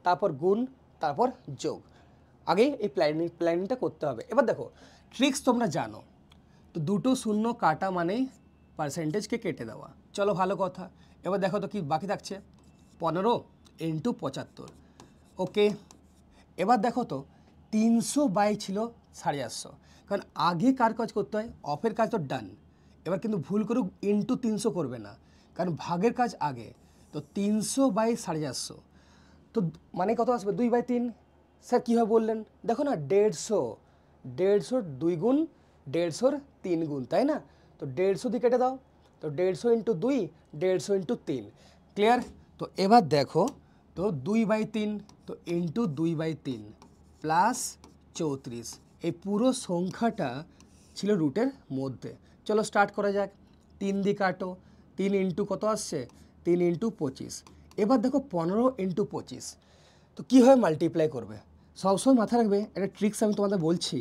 তারপর গুণ, তারপর যোগ। আগে এই প্ল্যানিংটা করতে হবে। এবার দেখো ট্রিক্স তোমরা জানো, তো দুটো শূন্য কাটা মানেই পার্সেন্টেজকে কেটে দেওয়া। চলো ভালো কথা, এবার দেখো তো কি বাকি থাকছে, 15 ইন্টু 75। ওকে, এবার দেখো তো 300 ছিল 850, কারণ আগে কার কাজ করতে হয়, অফের কাজ তো ডান। এবার কিন্তু ভুল করুক ইন্টু 300 করবে না, কারণ ভাগের কাজ আগে। তো 300/450, তো মানে কত আসবে 2/3। স্যার কীভাবে বললেন, দেখো না 150, 150 2 গুণ, 150 3 গুণ, তাই না? তো 150 দিয়ে কেটে দাও, তো 150 ইন্টু 2, 150 ইন্টু 3, ক্লিয়ার? তো এবার দেখো তো 2/3, তো ইন্টু 2/3 প্লাস 34, এই পুরো সংখ্যাটা ছিল রুটের মধ্যে। চলো স্টার্ট করা যাক, 3 দিয়ে কাটো, 3 ইন্টু কত আসছে 3 ইন্টু 25, এবার দেখো 15 ইন্টু 25, তো কীভাবে মাল্টিপ্লাই করবে সবসময় মাথায় রাখবে। একটা ট্রিক্স আমি তোমাদের বলছি,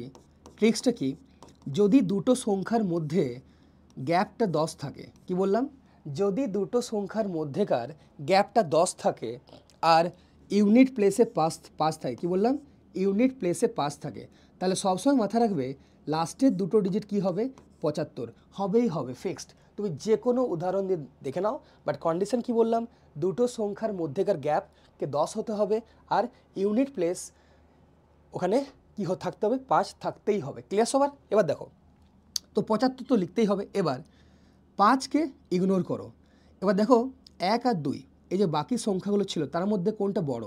ট্রিক্সটা কি, যদি দুটো সংখ্যার মধ্যে গ্যাপটা 10 থাকে, কি বললাম, যদি দুটো সংখ্যার মধ্যেকার গ্যাপটা 10 থাকে আর ইউনিট প্লেসে পাস থাকে, কি বললাম, ইউনিট প্লেসে পাস থাকে, তাহলে সবসময় মাথায় রাখবে লাস্টের দুটো ডিজিট কি হবে 75 হবেই হবে, ফিক্সড। তুমি যে কোনো উদাহরণ দিয়ে দেখে নাও, বাট কন্ডিশন কি বললাম, দুটো সংখ্যার মধ্যেকার গ্যাপকে 10 হতে হবে আর ইউনিট প্লেস ওখানে কি থাকতে হবে 5 থাকতেই হবে, ক্লিয়ার সবার? এবার দেখো তো 75 তো লিখতেই হবে। এবার 5কে ইগনোর করো, এবার দেখো 1 আর 2, এই যে বাকি সংখ্যাগুলো ছিল তার মধ্যে কোনটা বড়,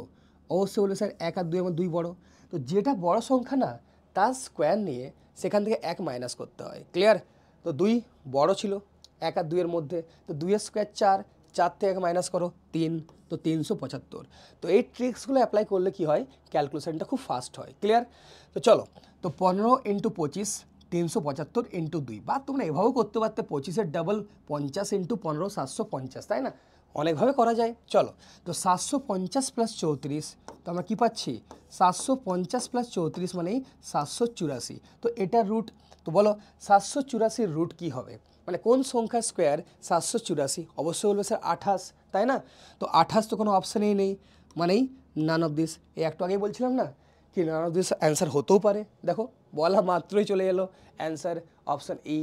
অবশ্যই বলে স্যার 1 আর 2 আমার 2 বড়। তো যেটা বড় সংখ্যা না তার স্কোয়ার নিয়ে সেখান থেকে 1 মাইনাস করতে হয়, ক্লিয়ার? তো 2 বড় ছিল 1 আর 2 এর মধ্যে, তো 2 এর স্কোয়ার 4, 4 থেকে 1 মাইনাস করো 3, তো 375। তো এই ট্রিক্সগুলো অ্যাপ্লাই করলে কি হয়, ক্যালকুলেশনটা খুব ফাস্ট হয়, ক্লিয়ার? তো চলো, তো 15 ইন্টু 25 375 ইন্টু 2, বা তোমরা এভাবেও করতে পারতে 25-এর ডাবল 50 ইন্টু 15 750, তাই না? অনেকভাবে করা যায়। চলো তো 750 প্লাস 34, তো আমরা কী পাচ্ছি 750 প্লাস 34 মানেই 784। তো এটার রুট, তো বলো 784-র রুট কী হবে, মানে কোন সংখ্যার স্কোয়ার 784? অবশ্যই বলবে স্যার 28, তাই না? তো 28 তো কোনো অপশানেই নেই, মানেই নান অফ দিস। এই একটু আগেই বলছিলাম না কি নান অফ দিস অ্যান্সার হতেও পারে, দেখো বলা মাত্রই চলে এলো answer option E,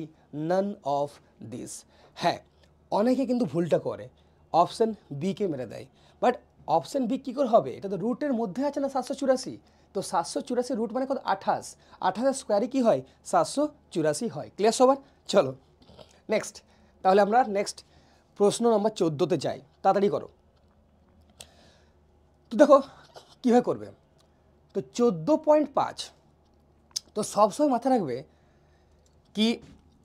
none of this. হ্যাঁ, অনেকে কিন্তু ভুলটা করে, অপশান বিকে মেরে দেয়, বাট অপশান বি কী করে হবে, এটা তো রুটের মধ্যে আছে না 784, তো 784 রুট মানে কত 28, 28-এর স্কোয়ারে কী হয় 784 হয়, ক্লিয়ার সবার? চলো নেক্সট, তাহলে আমরা নেক্সট প্রশ্ন নম্বর 14-তে যাই, তাড়াতাড়ি করো। তো দেখো কীভাবে করবে, তো 14.5, তো সবসময় মাথায় রাখবে কি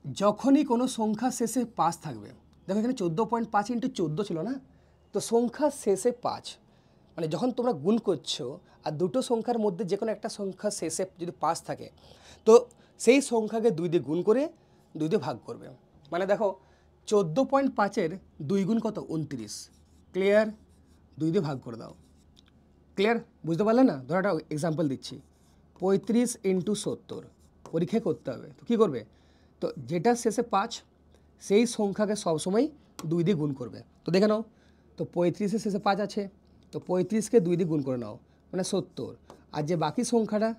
যখনই কোনো সংখ্যা শেষে 5 থাকবে, দেখো এখানে 14.5 ইন্টু 14 ছিল না, তো সংখ্যা শেষে 5, মানে যখন তোমরা গুণ করছো আর দুটো সংখ্যার মধ্যে যে কোনো একটা সংখ্যা শেষে যদি 5 থাকে, তো সেই সংখ্যাকে 2 দিয়ে গুণ করে 2 দিয়ে ভাগ করবে। মানে দেখো 14.5-এর 2 গুণ কত? 29। ক্লিয়ার? 2 দিয়ে ভাগ করে দাও। ক্লিয়ার? বুঝতে পারলে না? ধরো একটা এক্সাম্পল দিচ্ছি, 35 ইন্টু 70 পরীক্ষায় করতে হবে, তো কী করবে? তো যেটা শেষে 5 সেই সংখ্যাকে সবসময় 2 দিয়ে গুণ করবে। তো দেখে নাও, তো 35-এর শেষে 5 আছে, তো 35-কে 2 দিয়ে গুণ করে নাও, মানে 70। আর যে বাকি সংখ্যাটা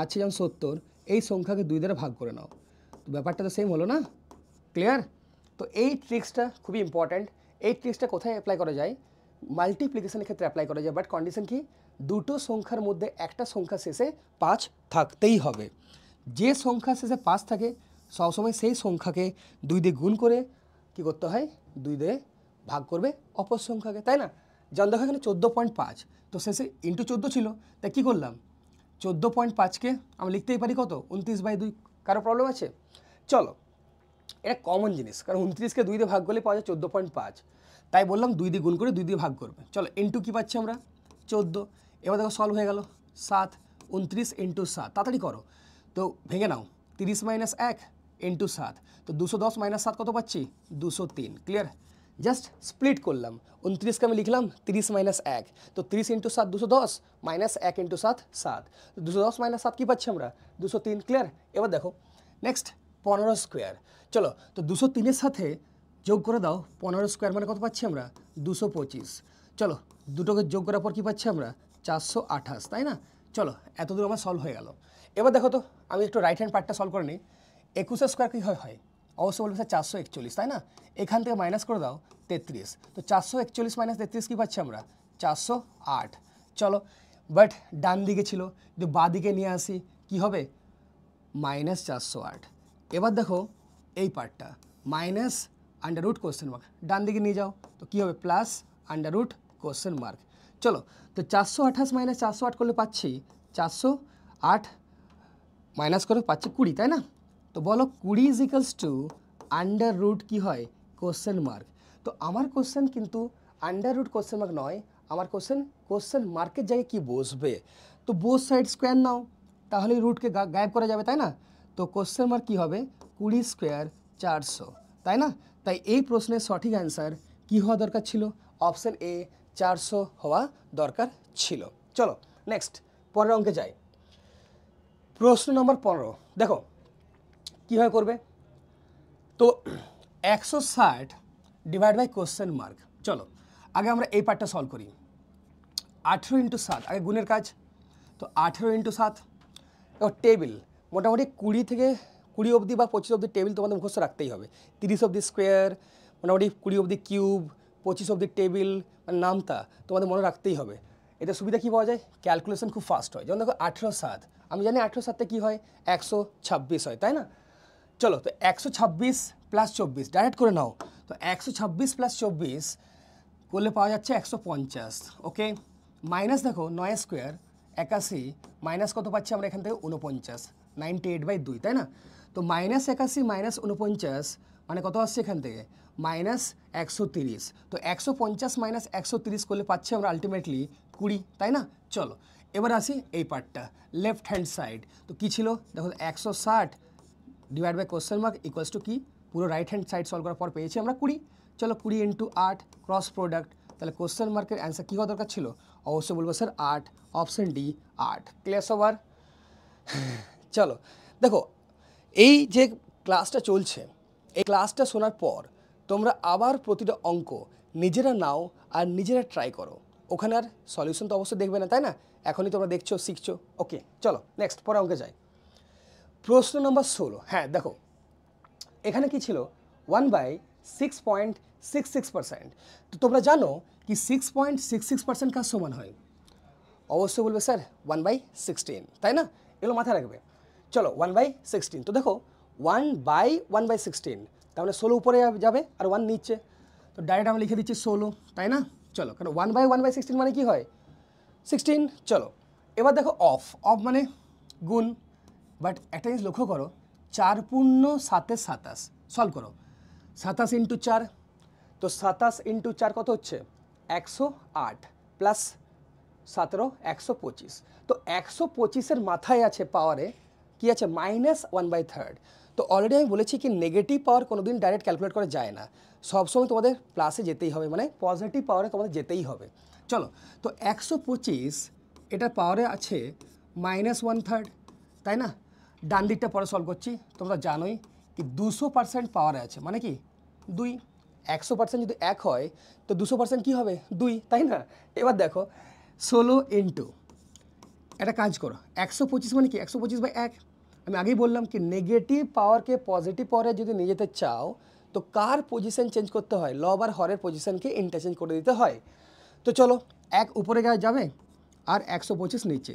আছে যেমন 70, এই সংখ্যাকে 2 দ্বারা ভাগ করে নাও, তো ব্যাপারটা তো সেম হলো না? ক্লিয়ার? তো এই ট্রিক্সটা খুবই ইম্পর্ট্যান্ট। এই ট্রিক্সটা কোথায় অ্যাপ্লাই করা যায়? মাল্টিপ্লিকেশনের ক্ষেত্রে অ্যাপ্লাই করা যায়, বাট কন্ডিশন কি? দুটো সংখ্যার মধ্যে একটা সংখ্যা শেষে 5 থাকতেই হবে। যে সংখ্যা শেষে 5 থাকে সবসময় সেই সংখ্যাকে 2 দিয়ে গুণ করে কী করতে হয়? 2 দিয়ে ভাগ করবে অপর সংখ্যাকে, তাই না? যেমন দেখো এখানে 14.5, তো শেষে ইন্টু 14 ছিল, তাই কী করলাম? 14.5-কে আমি লিখতেই পারি কত? 29/2। কারো প্রবলেম আছে? চলো, এটা কমন জিনিস, কারণ 29-কে 2 দিয়ে ভাগ করলে পাওয়া যায় 14.5, তাই বললাম 2 দিয়ে গুণ করে 2 দিয়ে ভাগ করবে। চলো, ইন্টু কী পাচ্ছি আমরা? 14। এবার দেখো সলভ হয়ে গেল, 7, 29 ইন্টু 7, তাড়াতাড়ি করো। তো ভেঙে নাও, 30 মাইনাস 1 ইন্টু 7, তো 210 মাইনাস 7 কত পাচ্ছি? 203। ক্লিয়ার? জাস্ট স্প্লিট করলাম, 29-কে আমি লিখলাম 30 মাইনাস 1, তো 30 ইন্টু 7 210, মাইনাস 1 ইন্টু 7 7, তো 210 মাইনাস 7 কী পাচ্ছি আমরা? 203। ক্লিয়ার? এবার দেখো নেক্সট 15 স্কোয়ার। চলো, তো 203-এর সাথে যোগ করে দাও 15 স্কোয়ার, মানে কত পাচ্ছি আমরা? 225। চলো, দুটোকে যোগ করার পর কী পাচ্ছি আমরা? 428, তাই না? চলো, এতদূর আমার সলভ হয়ে গেল। এবার দেখো তো, আমি একটু রাইট হ্যান্ড পার্টটা সলভ করে নিই। 21 স্কোয়ার কী হয়? অবশ্যই বলবে স্যার 441, তাই না? এখান থেকে মাইনাস করে দাও 33, তো 441 মাইনাস 33 কী পাচ্ছি আমরা? 408। চলো, বাট ডান দিকে ছিল, যদি বাঁ দিকে নিয়ে আসি কী হবে? মাইনাস 408। এবার দেখো এই পার্টটা, minus under root question mark, ডান দিকে নিয়ে যাও, তো কী হবে? Plus under root question mark. চলো, তো 428 মাইনাস 408 করলে পাচ্ছি 408 মাইনাস করে পাচ্ছি 20, তাই না? তো বলো 20 is equals to under root কী হয়? Question mark. তো আমার কোশ্চেন কিন্তু আন্ডার রুট কোশ্চেন মার্ক নয়, আমার কোশ্চেন মার্কের জায়গায় কী বসবে? তো বোথ সাইড স্কোয়ার নাও, তাহলে রুটকে গায়েব করা যাবে, তাই না? তো কোশ্চেন মার্ক কী হবে? 20 স্কোয়ার 400, তাই না? তাই এই প্রশ্নের সঠিক অ্যান্সার কী হওয়া দরকার ছিল? অপশান এ 400 হওয়া দরকার ছিল। চলো নেক্সট পরের অঙ্কে যাই। প্রশ্ন নম্বর 15, দেখো কীভাবে করবে। তো 160 ডিভাইড বাই কোশ্চেন মার্ক। চলো আগে আমরা এই পার্টটা সলভ করি। 18 ইন্টু 7, আগে গুণের কাজ। তো 18 ইন্টু 7, টেবিল মোটামুটি 20 থেকে 20 অবধি বা 25 অবধি টেবিল তোমাদের মুখস্থ রাখতেই হবে। 30 অবধি স্কোয়ার, মোটামুটি 20 অবধি কিউব, 25 অবধি টেবিল, মানে নামতা তোমাদের মনে রাখতেই হবে। এতে সুবিধা কী পাওয়া যায়? ক্যালকুলেশন খুব ফাস্ট হয়। যেমন দেখো 18/7, আমি জানি 18/7 কী হয়? 126 হয়, তাই না? চলো, তো 126 প্লাস 24 ডাইরেক্ট করে নাও, তো 126 প্লাস 24 করলে পাওয়া যাচ্ছে 150। ওকে, মাইনাস দেখো 9 স্কোয়ার 81, মাইনাস কত পাচ্ছি আমরা এখান থেকে? 49, 98/2, তাই না? তো মাইনাস 81 মাইনাস 49 মানে কত আসছে এখান থেকে? মাইনাস 130। তো 150 মাইনাস 130 করলে পাচ্ছি আমরা আলটিমেটলি 20, তাই না? চলো এবার আসি এই পার্টটা, লেফট হ্যান্ড সাইড। তো কী ছিল দেখো? 160 divide by question mark equals to কি? পুরো রাইট হ্যান্ড সাইড সলভ করার পর পেয়েছি আমরা 20। চলো 20 ইন্টু 8 ক্রস প্রোডাক্ট, তাহলে কোশ্চেন মার্কের অ্যান্সার কী হওয়া দরকার ছিল? অবশ্যই বলবো স্যার 8, অপশন ডি 8। ক্লিয়ার সবার? চলো দেখো, এই যে ক্লাসটা চলছে, এই ক্লাসটা শোনার পর তোমরা আবার প্রতিটা অঙ্ক নিজেরা নাও আর নিজেরা ট্রাই করো। ওখানে আর সলিউশন তো অবশ্যই দেখবে না, তাই না? এখনই তোমরা দেখছো, শিখছো। ওকে চলো নেক্সট পরে অঙ্কে যাই। প্রশ্ন নম্বর 16, হ্যাঁ দেখো এখানে কি ছিল? 1/6.66%। তো তোমরা জানো কি 6.66% কার সমান হয়? অবশ্যই বলবে স্যার 1/16, তাই না? এগুলো মাথায় রাখবে। চলো 1/16, তো দেখো 1/16, তার মানে 16 উপরে যাবে আর 1 নিচ্ছে, তো ডাইরেক্ট আমরা লিখে দিচ্ছি 16, তাই না? চলো, কারণ 1/16 মানে কি হয়? 16। চলো এবার দেখো অফ অফ মানে গুণ, বাট একটা জিনিস লক্ষ্য করো 4 পূর্ণ 7 27, সলভ করো 27 ইন্টু 4, তো 27 ইন্টু 4 কত হচ্ছে 108 প্লাস 17 125, তো 125-এর মাথায় আছে পাওয়ারে কি আছে -1/3। তো অলরেডি আমি বলেছি কি নেগেটিভ পাওয়ার কোনোদিন ডাইরেক্ট ক্যালকুলেট করা যায় না, সবসময় তোমাদের প্লাসে যেতেই হবে, মানে পজিটিভ পাওয়ারে তোমাদের যেতেই হবে। চলো, তো 125 এটার পাওয়ারে আছে -1/3, তাই না? ডান দিকটা পরে সলভ করছি, তোমরা জানোই কি 200% পাওয়ারে আছে, মানে কি 2, 100% যদি 1 হয় তো 200% কী হবে 2, তাই না? এবার দেখো 16 ইন্টু, একটা কাজ করো 125 মানে কি 125/1, আমি আগেই বললাম কি নেগেটিভ পাওয়ারকে পজিটিভ পাওয়ারে যদি নিয়ে যেতে চাও তো কার পজিশন চেঞ্জ করতে হয়, লব আর হরের পজিশনকে ইন্টারচেঞ্জ করে দিতে হয়। তো চলো 1 উপরে যাবে আর 125 নিচে।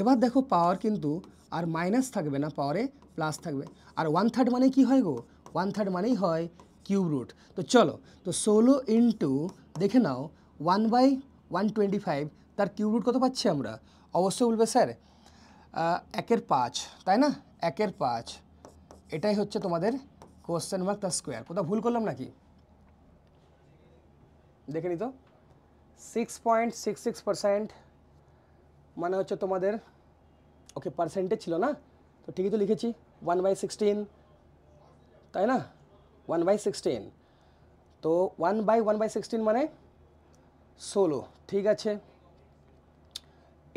এবার দেখো পাওয়ার কিন্তু আর মাইনাস থাকবে না, পাওয়ারে প্লাস থাকবে, আর 1/3 মানে কি হয় গো, 1/3 মানেই হয় কিউব রুট। তো চলো, তো 16 ইন্টু দেখে নাও 1/125, তার কিউব রুট কত পাচ্ছি আমরা? অবশ্যই বলবে স্যার 1/5, তাই না? 1/5, এটাই হচ্ছে তোমাদের কোশ্চেন মার্ক তার স্কোয়ার। কোথাও ভুল করলাম নাকি দেখে নি তো। 6.66% মানে হচ্ছে তোমাদের, ওকে পার্সেন্টেজ ছিল না, তো ঠিকই তো লিখেছি 1/16, তাই না? 1/16, তো 1/16 মানে 16, ঠিক আছে,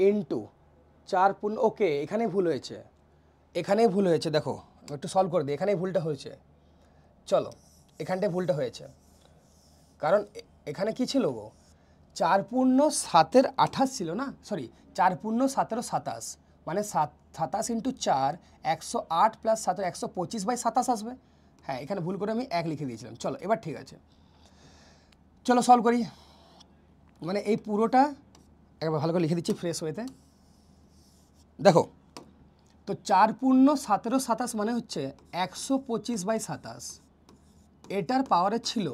ইন্টু 4 পূর্ণ, ওকে এখানেই ভুল হয়েছে, এখানেই ভুল হয়েছে, দেখো একটু সলভ করে দিই, এখানেই ভুলটা হয়েছে। চলো এখানটায় ভুলটা হয়েছে, কারণ এখানে কি ছিল গো 4 পূর্ণ 7-এর 28 ছিল না, সরি 4 পূর্ণ 7-এরও 27, মানে 27 ইন্টু 4 108 প্লাস 7 125/27 আসবে। হ্যাঁ, এখানে ভুল করে আমি 1 লিখে দিয়েছিলাম। চলো এবার ঠিক আছে, চলো সলভ করি, মানে এই পুরোটা একবার ভালো করে লিখে দিচ্ছি ফ্রেশ ওয়েতে। দেখো, তো 4 পূর্ণ 7-এরও 27 মানে হচ্ছে 125/27, এটার পাওয়ারে ছিল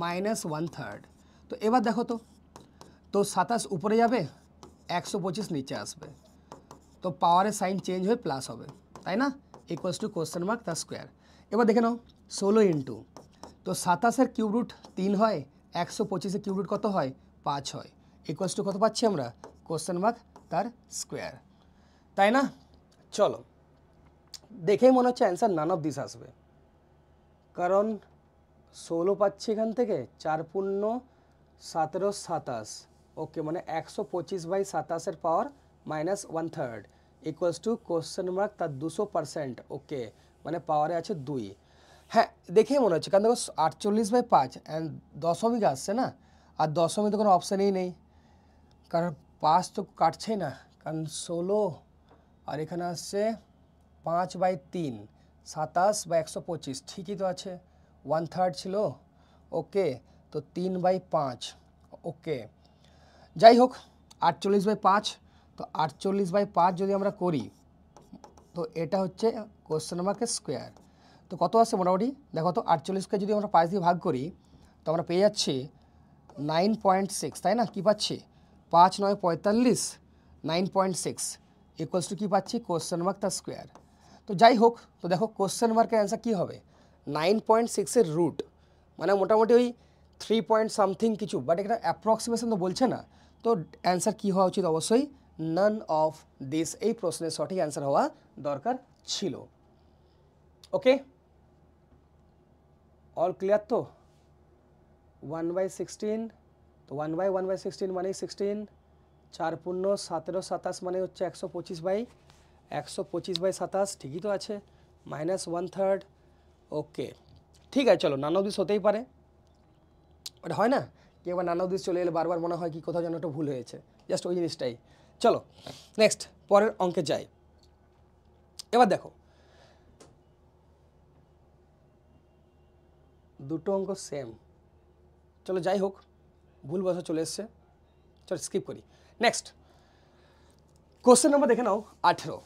-1/3। তো এবার দেখো তো 27 উপরে যাবে 125 নিচে আসবে, তো পাওয়ারের সাইন চেঞ্জ হয়ে প্লাস হবে, তাই না? ইকুয়ালস টু কোশ্চেন মার্ক তার স্কোয়ার। এবার দেখে নাও 16 ইন্টু, তো 27-এর কিউব রুট 3 হয়, 125-এর কিউব রুট কত হয় 5 হয়, ইকুয়ালস টু কত পাচ্ছি আমরা কোশ্চেন মার্ক তার স্কোয়ার, তাই না? চলো দেখেই মনে হচ্ছে অ্যান্সার নান অফ দিস আসবে, কারণ 16 পাচ্ছি এখান থেকে, 4 পূর্ণ 7-এরও 27, ওকে, মানে 125/27-এর পাওয়ার -1/3 ইকুয়ালস টু কোশ্চেন মার্ক তার 200%, ওকে, মানে পাওয়ারে আছে 2। হ্যাঁ দেখেই মনে হচ্ছে, কারণ দেখো 48/5 অ্যান্ড দশমিক আসছে না, আর দশমিক তো কোনো অপশানেই নেই, কারণ 5 তো কাটছেই না, কারণ 16 আর এখানে আসছে 5/3, 27/125, ঠিকই তো আছে, 1/3 ছিল, ওকে, তো 3/5, ওকে, যাই হোক 48/5, তো 48/5 যদি আমরা করি তো এটা হচ্ছে কোশ্চেন মার্কের স্কোয়ার। তো কত আসছে মোটামুটি দেখো তো, 48-কে যদি আমরা 5 দিয়ে ভাগ করি তো আমরা পেয়ে যাচ্ছি 9.6, তাই না? কি পাচ্ছি 5 9 45, 9.6 ইকুয়ালস টু কী পাচ্ছি কোশ্চেন মার্ক তার স্কোয়ার। তো যাই হোক, তো দেখো কোশ্চেন মার্কের অ্যান্সার কী হবে 9.6-এর রুট, মানে মোটামুটি ওই 3 পয়েন্ট সামথিং কিছু, বাট এটা অ্যাপ্রক্সিমেশন তো বলছে না, তো অ্যান্সার কী হওয়া উচিত অবশ্যই নান অফ দিস, এই প্রশ্নের সঠিক অ্যান্সার হওয়া দরকার ছিল। ওকে, অল ক্লিয়ার তো? 1/16, তো 1/1/16 মানেই 16, 4 পূর্ণ 7-এরও 27 মানে হচ্ছে 125/27, ঠিকই তো আছে, -1/3, ওকে, ঠিক আছে। চলো নান অফ দিস হতেই পারে, ওটা হয় না কি, একবার নান অফ দিস চলে এলে বারবার মনে হয় কি কোথাও যেন একটা ভুল হয়েছে, জাস্ট ওই জিনিসটাই। চলো নেক্সট পরের অঙ্কে যাই। এবার দেখো দুটো অঙ্ক সেম, চলো যাই হোক, ভুল বসা চলে এসছে, চলো স্কিপ করি। নেক্সট কোশ্চেন নাম্বার দেখে নাও 18।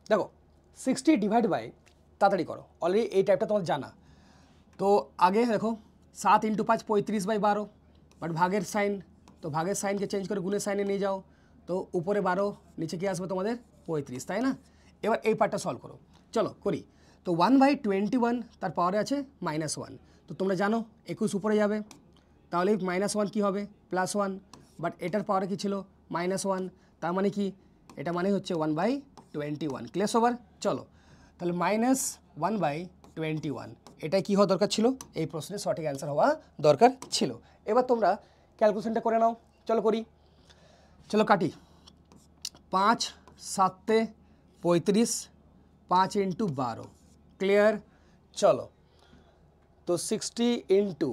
দেখো 60 ডিভাইড বাই, তাড়াতাড়ি করো, অলরেডি এই টাইপটা তোমার জানা। তো আগে দেখো 7 × 5 35/12, বাট ভাগের সাইন, তো ভাগের সাইনকে চেঞ্জ করে গুণের সাইনে নিয়ে যাও, তো উপরে 12 নিচে কি আসবে তোমাদের 35, তাই না? এবার এই পার্টটা সলভ করো, চলো করি। তো 1/21 তার পাওয়ারে আছে -1, তো তোমরা জানো 21 উপরে যাবে, তাহলে -1 কি হবে +1, বাট এটার পাওয়ারে কি ছিল -1, তার মানে কি এটা মানে হচ্ছে 1/21। ক্লিয়ার সবার? চলো তাহলে -1/21 এটাই কি হওয়া দরকার ছিল, এই প্রশ্নের সঠিক অ্যান্সার হওয়া দরকার ছিল। এবার তোমরা ক্যালকুলেশনটা করে নাও, চলো করি, চলো কাটি। 5 7 35, 5 × 12, ক্লিয়ার? চলো তো 60 ইন্টু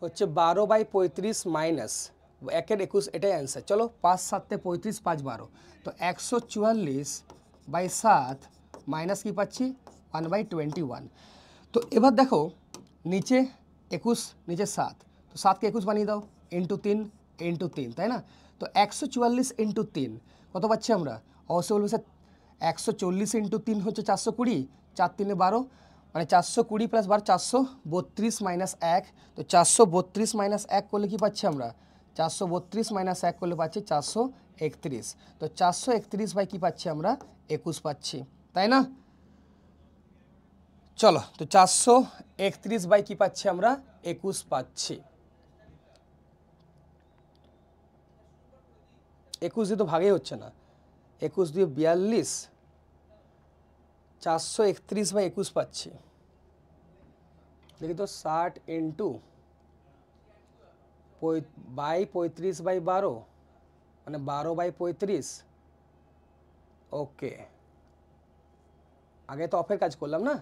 হচ্ছে 12/35 মাইনাস 1/21, এটাই অ্যান্সার। চলো 5 7 35, 5 12, তো 144/7 মাইনাস কি পাচ্ছি 1/21। তো এবার দেখো নিচে 21 নিচে 7, তো 7কে 21 বানিয়ে দাও, × 3 তাই না? তো 144 × 3 কত পাচ্ছি আমরা? অবশ্যই বলবো স্যার 140 × 3 হচ্ছে 420, 4 3 12, মানে 420 + 12 432 - 1, তো 432 - 1 করলে কি পাচ্ছি আমরা? 432 - 1 করলে পাচ্ছি 431, তো 431 কি পাচ্ছি আমরা? 21 পাচ্ছি, তাই না? চলো তো 431 কি পাচ্ছি আমরা? 21 পাচ্ছি। 21 দিয়ে তো ভাগেই হচ্ছে না, 21 দিয়ে 42, 431/21 পাচ্ছি। দেখি তো 60 × 35/12, মানে 12/35। ওকে, আগে তো অফের কাজ করলাম না,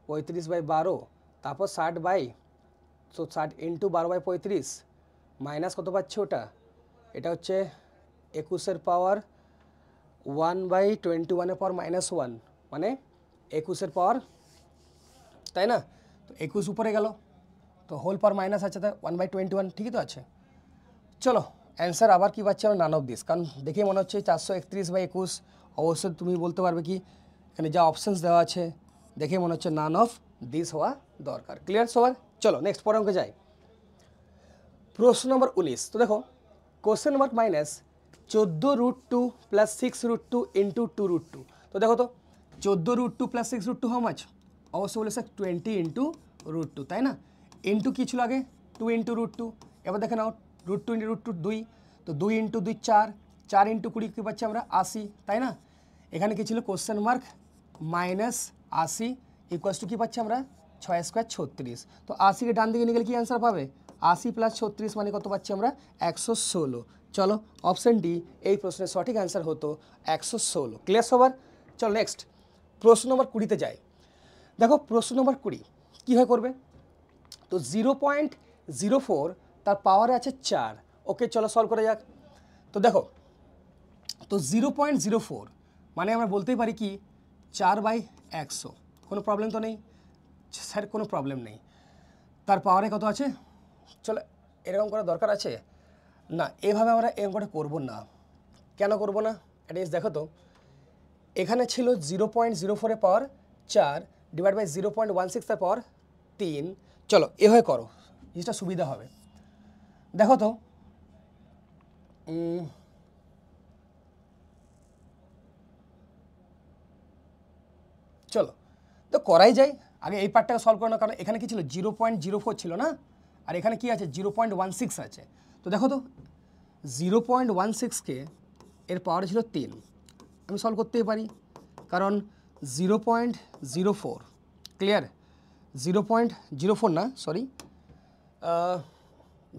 35/12, তারপর 60 তো 60 × 12/35 মাইনাস কত পাচ্ছি ওটা? এটা হচ্ছে 21-এর পাওয়ার 1/21 পাওয়ার -1, মানে 21-এর পাওয়ার, তাই না? তো 21 উপরে গেল, তো হোল পাওয়ার মাইনাস আছে, তাই 1/21 ঠিকই তো আছে। চলো অ্যান্সার আবার কি পাচ্ছি আমরা? নান অফ দিস, কারণ দেখে মনে হচ্ছে 431/21। অবশ্যই তুমি বলতে পারবে কি এখানে যা অপশানস দেওয়া আছে দেখে মনে হচ্ছে নান অফ দিস হওয়া দরকার। ক্লিয়ার সবার? চলো নেক্সট পরের অঙ্কে যাই। প্রশ্ন নম্বর 19। তো দেখো কোশ্চেন মার্ক মাইনাস 14√2 + 6√2 × 2√2। তো দেখো তো 14√2 + 6√2 হাউ মাচ? অবশ্যই বলে স্যার 20 × √2, তাই না? ইন্টু কী ছিল আগে? 2 × √2। এবার দেখে নাও √2 × √2 2, তো 2 × 2 4, 4 × 20 কী পাচ্ছি আমরা? 80, তাই না? এখানে কী ছিল? কোশ্চেন মার্ক -80 ইকুয়ালস টু কী পাচ্ছি আমরা? 6 স্কোয়ার 36, তো 80কে ডান দিকে নিয়ে গেলে কী অ্যান্সার পাবে? 80 + 36 মানে কত পাচ্ছি আমরা? 116। চলো অপশান ডি এই প্রশ্নের সঠিক অ্যান্সার হতো 116। ক্লিয়ার সবার? চলো নেক্সট প্রশ্ন নম্বর 20-তে যাই। দেখো প্রশ্ন নম্বর 20 কীভাবে করবে? তো 0.04 তার পাওয়ারে আছে 4। ওকে চলো সলভ করা যাক। তো দেখো তো 0.04 মানে আমরা বলতেই পারি কি 4/100, কোনো প্রবলেম তো নেই স্যার? কোনো প্রবলেম নেই। তার পাওয়ারে কত আছে? চলো এরকম করা দরকার আছে না, এভাবে আমরা এরকম করে করবো না। কেন করবো না? এটা দেখো তো এখানে ছিল 0.04-এর পাওয়ার 4 ডিভাইড বাই 0.16-এর পাওয়ার 3। চলো এভাবে করো, জিনিসটা সুবিধা হবে। দেখো তো চলো তো করাই যায়। আগে এই পার্টটাকে সলভ করো না, কারণ এখানে কি ছিল? 0.04 ছিল না, আর এখানে কি আছে? 0.16 আছে। তো দেখো তো 0.16কে এর পাওয়ার ছিল 3, আমি সলভ করতেই পারি, কারণ 0.04 ক্লিয়ার? 0.04 না, সরি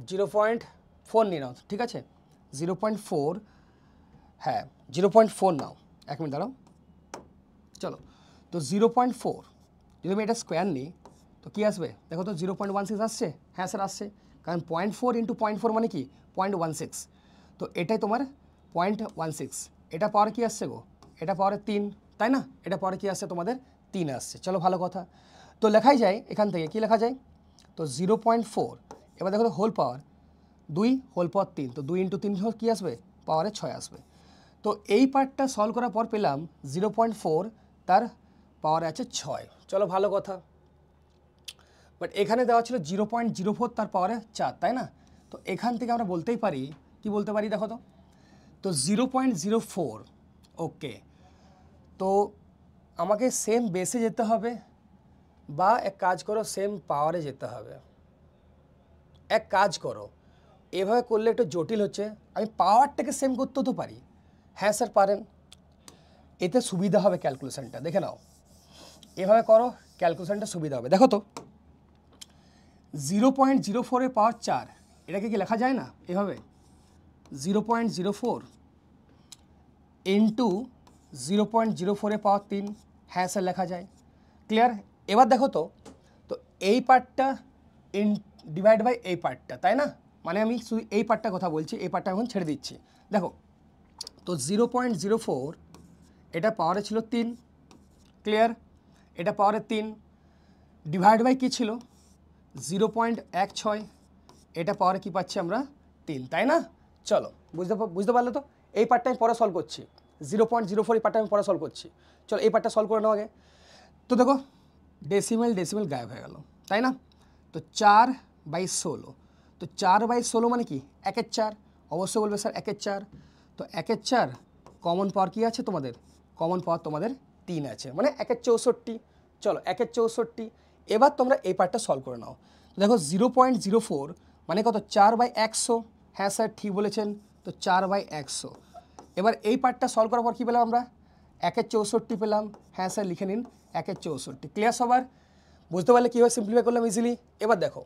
0.4 নিয়ে নাও, ঠিক আছে? 0.4, হ্যাঁ 0.4 নাও, 1 মিনিট দাঁড়াও। চলো তো 0.4 যদি আমি এটা স্কোয়ার নিই তো কী আসবে? দেখো তো 0.16 আসছে? হ্যাঁ স্যার আসছে, কারণ 0.4 × 0.4 মানে কি 0.16, তো এটাই তোমার 0.16। এটা পাওয়ার কি আসছে গো? এটা পাওয়ারে 3, তাই না? এটা পাওয়ারে কি আসছে তোমাদের? 3 আসছে। চলো ভালো কথা, তো লেখাই যায় এখান থেকে, কি লেখা যায়? তো 0.4, এবার দেখো তো হোল পাওয়ার 2 হোল পাওয়ার 3, তো 2 × 3 কী আসবে? পাওয়ারে 6 আসবে। তো এই পার্টটা সলভ করার পর পেলাম 0.4 তার পাওয়ারে আছে 6। চলো ভালো কথা, বাট এখানে দেওয়া ছিল 0.04 তার পাওয়ারে 4, তাই না? তো এখান থেকে আমরা বলতেই পারি, কি বলতে পারি দেখো তো, তো 0.04, ওকে। তো আমাকে সেম বেসে যেতে হবে বা এক কাজ করো সেম পাওয়ারে যেতে হবে। এক কাজ করো, এভাবে করলে একটু জটিল হচ্ছে, আমি পাওয়ারটাকে সেম করতেও তো পারি। হ্যাঁ স্যার পারেন, এতে সুবিধা হবে ক্যালকুলেশনটা, দেখে নাও। এভাবে করো, ক্যালকুলেশনটা সুবিধা হবে। দেখো তো 0.04 পাওয়ার 4, এটাকে কি লেখা যায় না এভাবে? 0.04 ইন্টু 0.04 পাওয়ার 3, হ্যাঁ স্যার লেখা যায়। ক্লিয়ার? এবার দেখো তো, তো এই পার্টটা ডিভাইড বাই এই পার্টটা, তাই না? মানে আমি শুধু এই পার্টটা কথা বলছি, এই পার্টটা এখন ছেড়ে দিচ্ছি। দেখো তো 0.04 এটা পাওয়ারে ছিল 3, ক্লিয়ার? এটা পাওয়ারে 3 ডিভাইড বাই কী ছিল 0.16, এটা পাওয়ারে কী পাচ্ছি আমরা 3, তাই না? চলো বুঝতে পারলে তো? এই পার্টটা আমি পরে সলভ করছি, 0.04 এই পার্টটা আমি পরে সলভ করছি। চলো এই পার্টটা সলভ করে নেওয়া আগে। তো দেখো ডেসিমেল গায়েব হয়ে গেল, তাই না? তো 4/16, তো 4/16 মানে কি 1/4, অবশ্যই বলবে স্যার 1/4। তো 1/4 কমন পাওয়ার কী আছে তোমাদের? কমন পাওয়ার তোমাদের 3 আছে, মানে 1/64। চলো 1/64, এবার তোমরা এই পার্টটা সলভ করে নাও। দেখো 0.04 মানে কত? 4/100, হ্যাঁ স্যার ঠিক বলেছেন। তো 4/100। এবার এই পার্টটা সলভ করার পর কী পেলাম আমরা? 1/64 পেলাম, হ্যাঁ স্যার লিখে নিন 1/64। ক্লিয়ার সবার? বুঝতে পারলে কীভাবে সিম্পলিফাই করলাম ইজিলি। এবার দেখো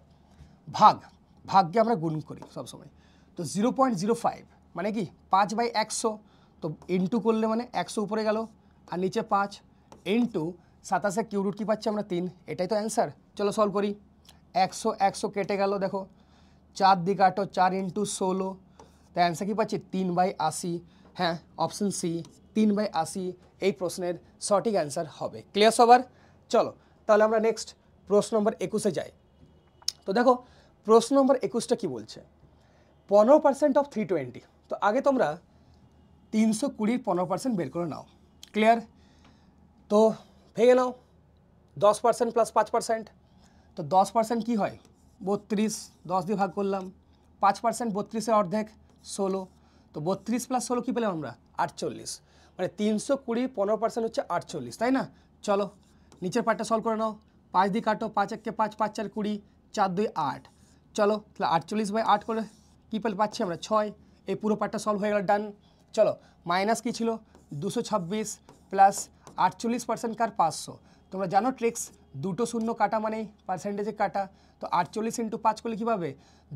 ভাগকে আমরা গুণ করি সবসময়। তো 0.05 মানে কি 5/100, তো ইন্টু করলে মানে 100 উপরে গেল আর নিচে 5 ইন্টু 27 কিউ রুট কী পাচ্ছি আমরা 3, এটাই তো অ্যান্সার। চলো সলভ করি। 100 কেটে গেল, দেখো 4 দিয়ে কাটো, 4 ইন্টু 16, তো অ্যান্সার কী পাচ্ছি 3/80। হ্যাঁ অপশন সি 3/80 এই প্রশ্নের সঠিক অ্যান্সার হবে। ক্লিয়ার সবার? চলো তাহলে আমরা নেক্সট প্রশ্ন নম্বর 21-এ যাই। তো দেখো প্রশ্ন নম্বর 21টা কী বলছে? 15% অফ 320। তো আগে তোমরা 320 15% বের করে নাও। ক্লিয়ার? তো ভেঙে নাও, 10% প্লাস 5%। তো 10% কী হয় 32, 10 দিয়ে ভাগ করলাম। 5% 32-এর অর্ধেক 16, তো 32 প্লাস 16 কী পেলাম আমরা? 48, মানে 320 15% হচ্ছে 48, তাই না? চলো নিচের পার্টটা সলভ করে নাও। 5 দিয়ে কাটো, 5 1 5, 5 4 20, 4 2 8। চলো তাহলে 48/8 করে কী পাচ্ছি আমরা 6। এই পুরো পার্টটা সলভ হয়ে গেল, ডান। চলো মাইনাস কী ছিল 226 প্লাস 48% কার 500। তোমরা জানো ট্রিক্স, দুটো শূন্য কাটা মানেই পার্সেন্টেজে কাটা। তো 48 ইন্টু 5 করলে কী পাবে?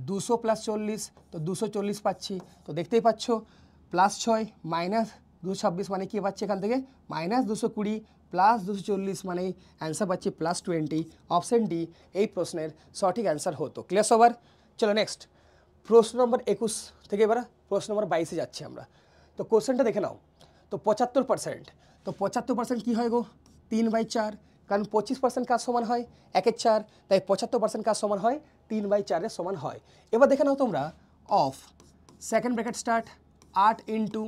200 প্লাস 40, তো 240 পাচ্ছি। তো দেখতেই পাচ্ছ প্লাস 6 মাইনাস 226 মানে কী পাচ্ছি এখান থেকে? মাইনাস 220 প্লাস 240 মানে অ্যান্সার পাচ্ছি প্লাস 20। অপশন ডি এই প্রশ্নের সঠিক অ্যান্সার হতো। ক্লিয়ার সবার? চলো নেক্সট প্রশ্ন নম্বর 21 থেকে এবার প্রশ্ন নম্বর 22-এ যাচ্ছি আমরা। তো কোশ্চেনটা দেখে নাও। তো 75%, তো 75% কী হয় গো 3/4, কারণ 25% কাজ সমান হয় 1/4, তাই 75% কাজ সমান হয় 3/4-এর সমান হয়। এবার দেখে নাও তোমরা of second bracket start 8 into